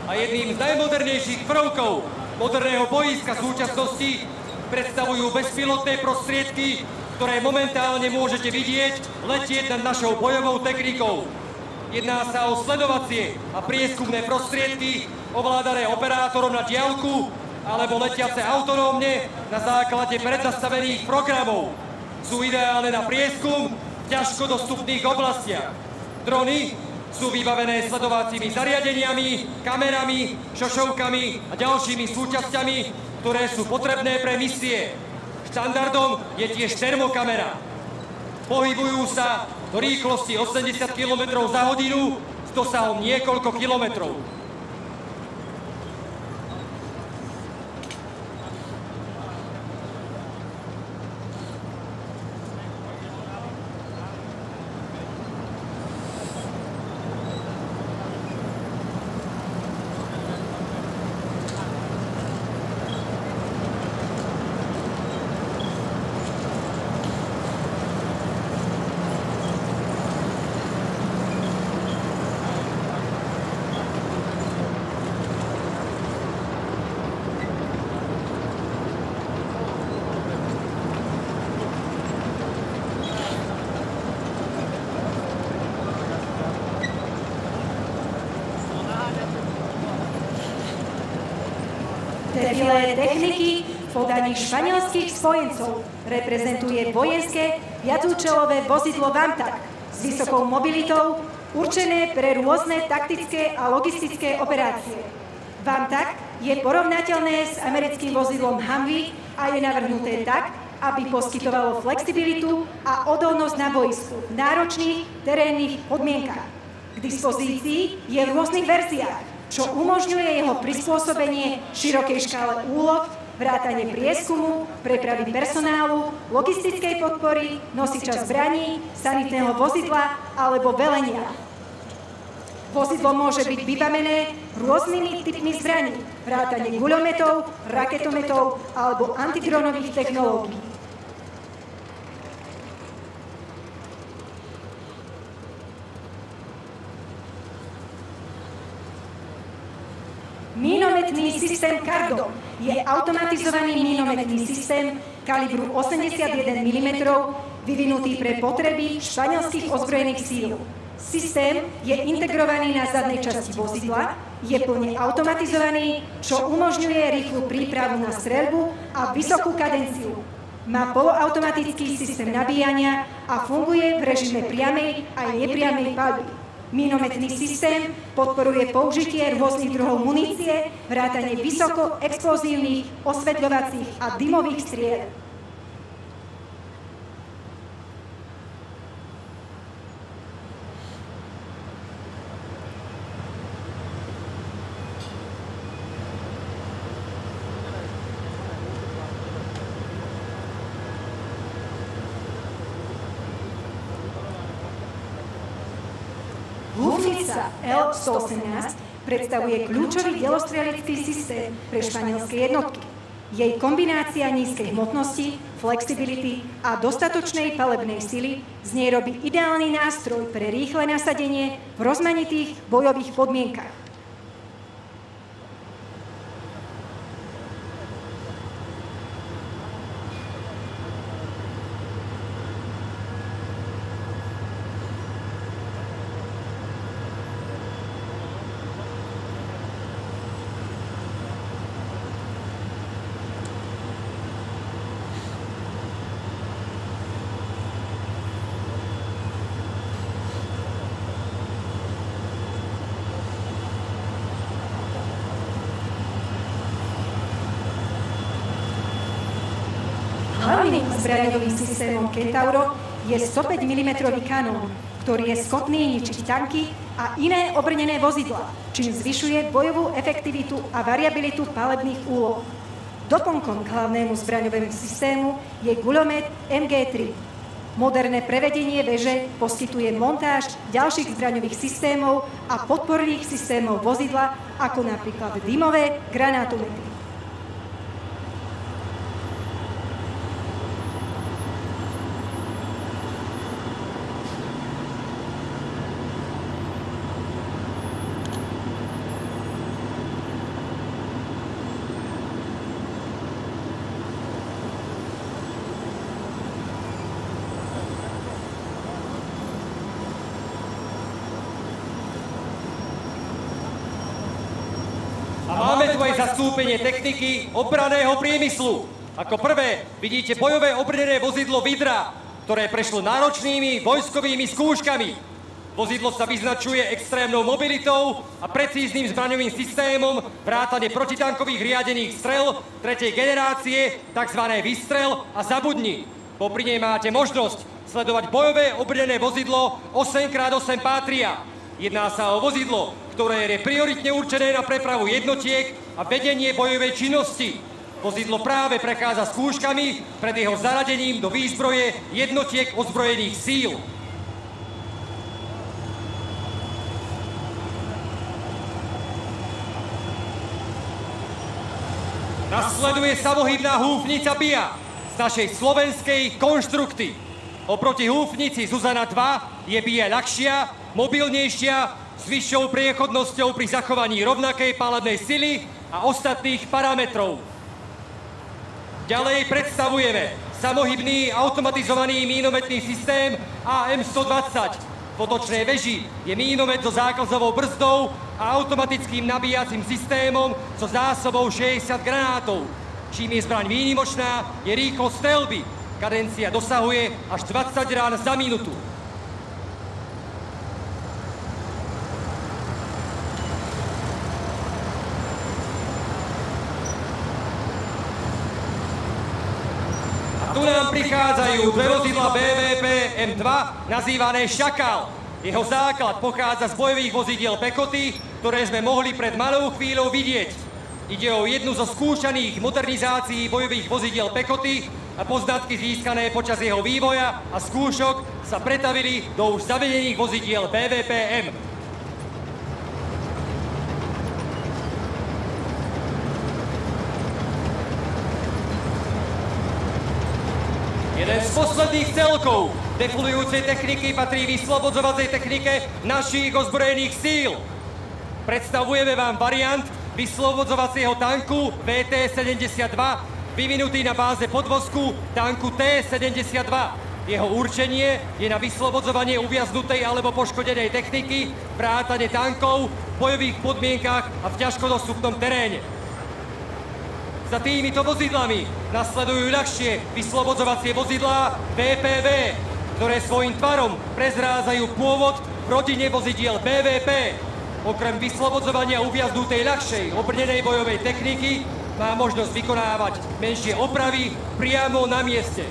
A jedným z najmodernejších prvkov moderného bojiska súčasnosti predstavujú bezpilotné prostriedky, ktoré momentálne môžete vidieť letieť nad našou bojovou technikou. Jedná sa o sledovacie a prieskumné prostriedky ovládané operátorom na diaľku alebo letiace autonómne na základe prednastavených programov. Sú ideálne na prieskum v ťažko dostupných oblastiach. Drony sú vybavené sledovacími zariadeniami, kamerami, šošovkami a ďalšími súčasťami, ktoré sú potrebné pre misie. Štandardom je tiež termokamera. Pohybujú sa do rýchlosti 80 km za hodinu s dosahom niekoľko kilometrov. Defilé techniky v podaní španielských spojencov reprezentuje vojenské viacúčelové vozidlo Vamtag s vysokou mobilitou, určené pre rôzne taktické a logistické operácie. Vamtag je porovnateľné s americkým vozidlom Humvee a je navrhnuté tak, aby poskytovalo flexibilitu a odolnosť na boisku v náročných terénnych podmienkach. K dispozícii je v rôznych verziách, čo umožňuje jeho prispôsobenie širokej škále úloh, vrátane prieskumu, prepravy personálu, logistickej podpory, nosiča zbraní, sanitného vozidla alebo velenia. Vozidlo môže byť vybavené rôznymi typmi zbraní, vrátane guľometov, raketometov alebo antidronových technológií. Mínometný systém Cardon je automatizovaný mínometný systém kalibru 81 mm vyvinutý pre potreby španielských ozbrojených síl. Systém je integrovaný na zadnej časti vozidla, je plne automatizovaný, čo umožňuje rýchlu prípravu na streľbu a vysokú kadenciu. Má poloautomatický systém nabíjania a funguje v režime priamej aj nepriamej paľby. Mínometný systém podporuje použitie rôznych druhov munície, vrátane vysoko explozívnych, osvetľovacích a dymových striel. Húfnica L-118 predstavuje kľúčový delostrelický systém pre španielské jednotky. Jej kombinácia nízkej hmotnosti, flexibility a dostatočnej palebnej sily z nej robí ideálny nástroj pre rýchle nasadenie v rozmanitých bojových podmienkach. Hlavným zbraňovým systémom Centauro je 105 mm kanón, ktorý je schopný ničiť tanky a iné obrnené vozidlá, čím zvyšuje bojovú efektivitu a variabilitu palebných úloh. Doplnkom k hlavnému zbraňovému systému je guľomet MG3. Moderné prevedenie veže poskytuje montáž ďalších zbraňových systémov a podporných systémov vozidla, ako napríklad dymové granátomety. Máme tu aj zastúpenie techniky obranného priemyslu. Ako prvé vidíte bojové obrnené vozidlo Vidra, ktoré prešlo náročnými vojskovými skúškami. Vozidlo sa vyznačuje extrémnou mobilitou a precízným zbraňovým systémom vrátane protitankových riadených strel 3. generácie, tzv. Výstrel a Zabudni. Popri nej máte možnosť sledovať bojové obrnené vozidlo 8x8 Patria. Jedná sa o vozidlo, ktoré je prioritne určené na prepravu jednotiek a vedenie bojovej činnosti. Vozidlo práve prechádza skúškami pred jeho zaradením do výzbroje jednotiek ozbrojených síl. Nasleduje samohybná húfnica BIA z našej slovenskej konštrukty. Oproti húfnici Zuzana 2 je BIA ľahšia, mobilnejšia, s vyššou priechodnosťou pri zachovaní rovnakej palebnej sily a ostatných parametrov. Ďalej predstavujeme samohybný automatizovaný mínometný systém AM-120. V otočnej veži je mínomet so záklzovou brzdou a automatickým nabíjacím systémom so zásobou 60 granátov. Čím je zbraň výnimočná, je rýchlosť strelby. Kadencia dosahuje až 20 rán za minútu. Tu nám prichádzajú dve vozidla BVP M2, nazývané Šakal. Jeho základ pochádza z bojových vozidiel pechoty, ktoré sme mohli pred malou chvíľou vidieť. Ide o jednu zo skúšaných modernizácií bojových vozidiel pechoty a poznatky získané počas jeho vývoja a skúšok sa pretavili do už zavedených vozidiel BVP M. Jeden z posledných celkov defilujúcej techniky patrí vyslobodzovacej technike našich ozbrojených síl. Predstavujeme vám variant vyslobodzovacieho tanku VT-72, vyvinutý na báze podvozku tanku T-72. Jeho určenie je na vyslobodzovanie uviaznutej alebo poškodenej techniky, vrátane tankov v bojových podmienkach a v ťažkodostupnom teréne. Za týmito vozidlami nasledujú ľahšie vyslobodzovacie vozidlá VPV, ktoré svojím tvarom prezrádzajú pôvod v rodine vozidiel BVP. Okrem vyslobodzovania uviaznutej ľahšej obrnenej bojovej techniky má možnosť vykonávať menšie opravy priamo na mieste.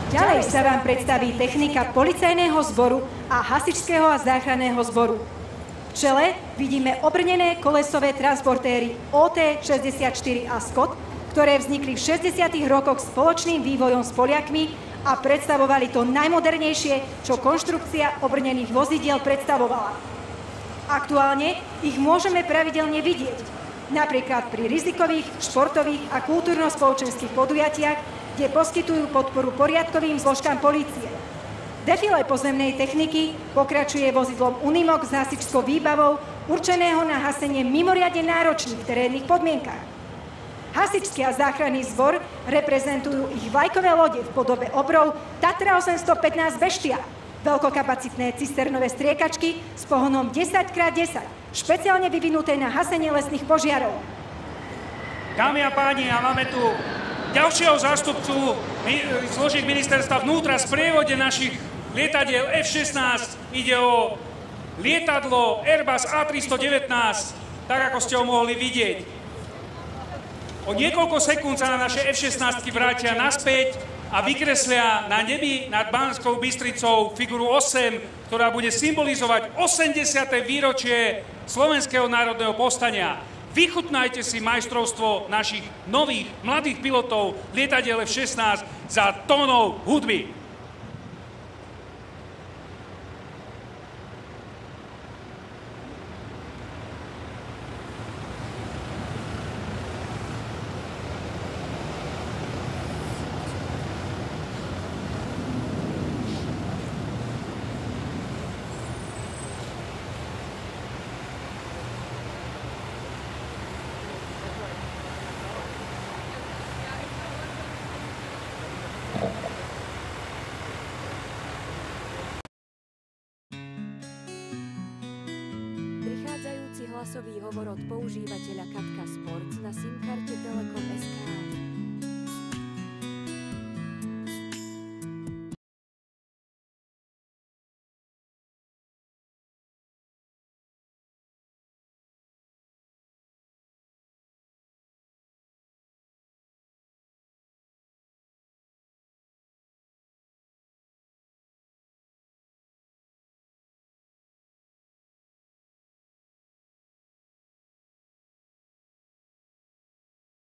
Ďalej sa vám predstaví technika policajného zboru a hasičského a záchranného zboru. V čele vidíme obrnené kolesové transportéry OT-64 Ascot, ktoré vznikli v 60. rokoch spoločným vývojom s Poliakmi a predstavovali to najmodernejšie, čo konštrukcia obrnených vozidiel predstavovala. Aktuálne ich môžeme pravidelne vidieť, napríklad pri rizikových, športových a kultúrno-spoločenských podujatiach, kde poskytujú podporu poriadkovým zložkám polície. Defile pozemnej techniky pokračuje vozidlom Unimog s hasičskou výbavou určeného na hasenie mimoriadne náročných terénnych podmienkach. Hasičský a záchranný zbor reprezentujú ich vlajkové lode v podobe obrov Tatra 815 Beštia, veľkokapacitné cisternové striekačky s pohonom 10x10, špeciálne vyvinuté na hasenie lesných požiarov. Dámy a páni, a máme tu ďalšieho zástupcu zložiek ministerstva vnútra v sprievode našich lietadiel F-16. Ide o lietadlo Airbus A319, tak ako ste ho mohli vidieť. O niekoľko sekúnd sa na naše F-16 vrátia naspäť a vykreslia na nebi nad Banskou Bystricou figuru 8, ktorá bude symbolizovať 80. výročie Slovenského národného povstania. Vychutnajte si majstrovstvo našich nových, mladých pilotov lietadiel F-16 za tónou hudby. Hlasový hovor od používateľa Katka Sports na SIM-karte Telekom SK.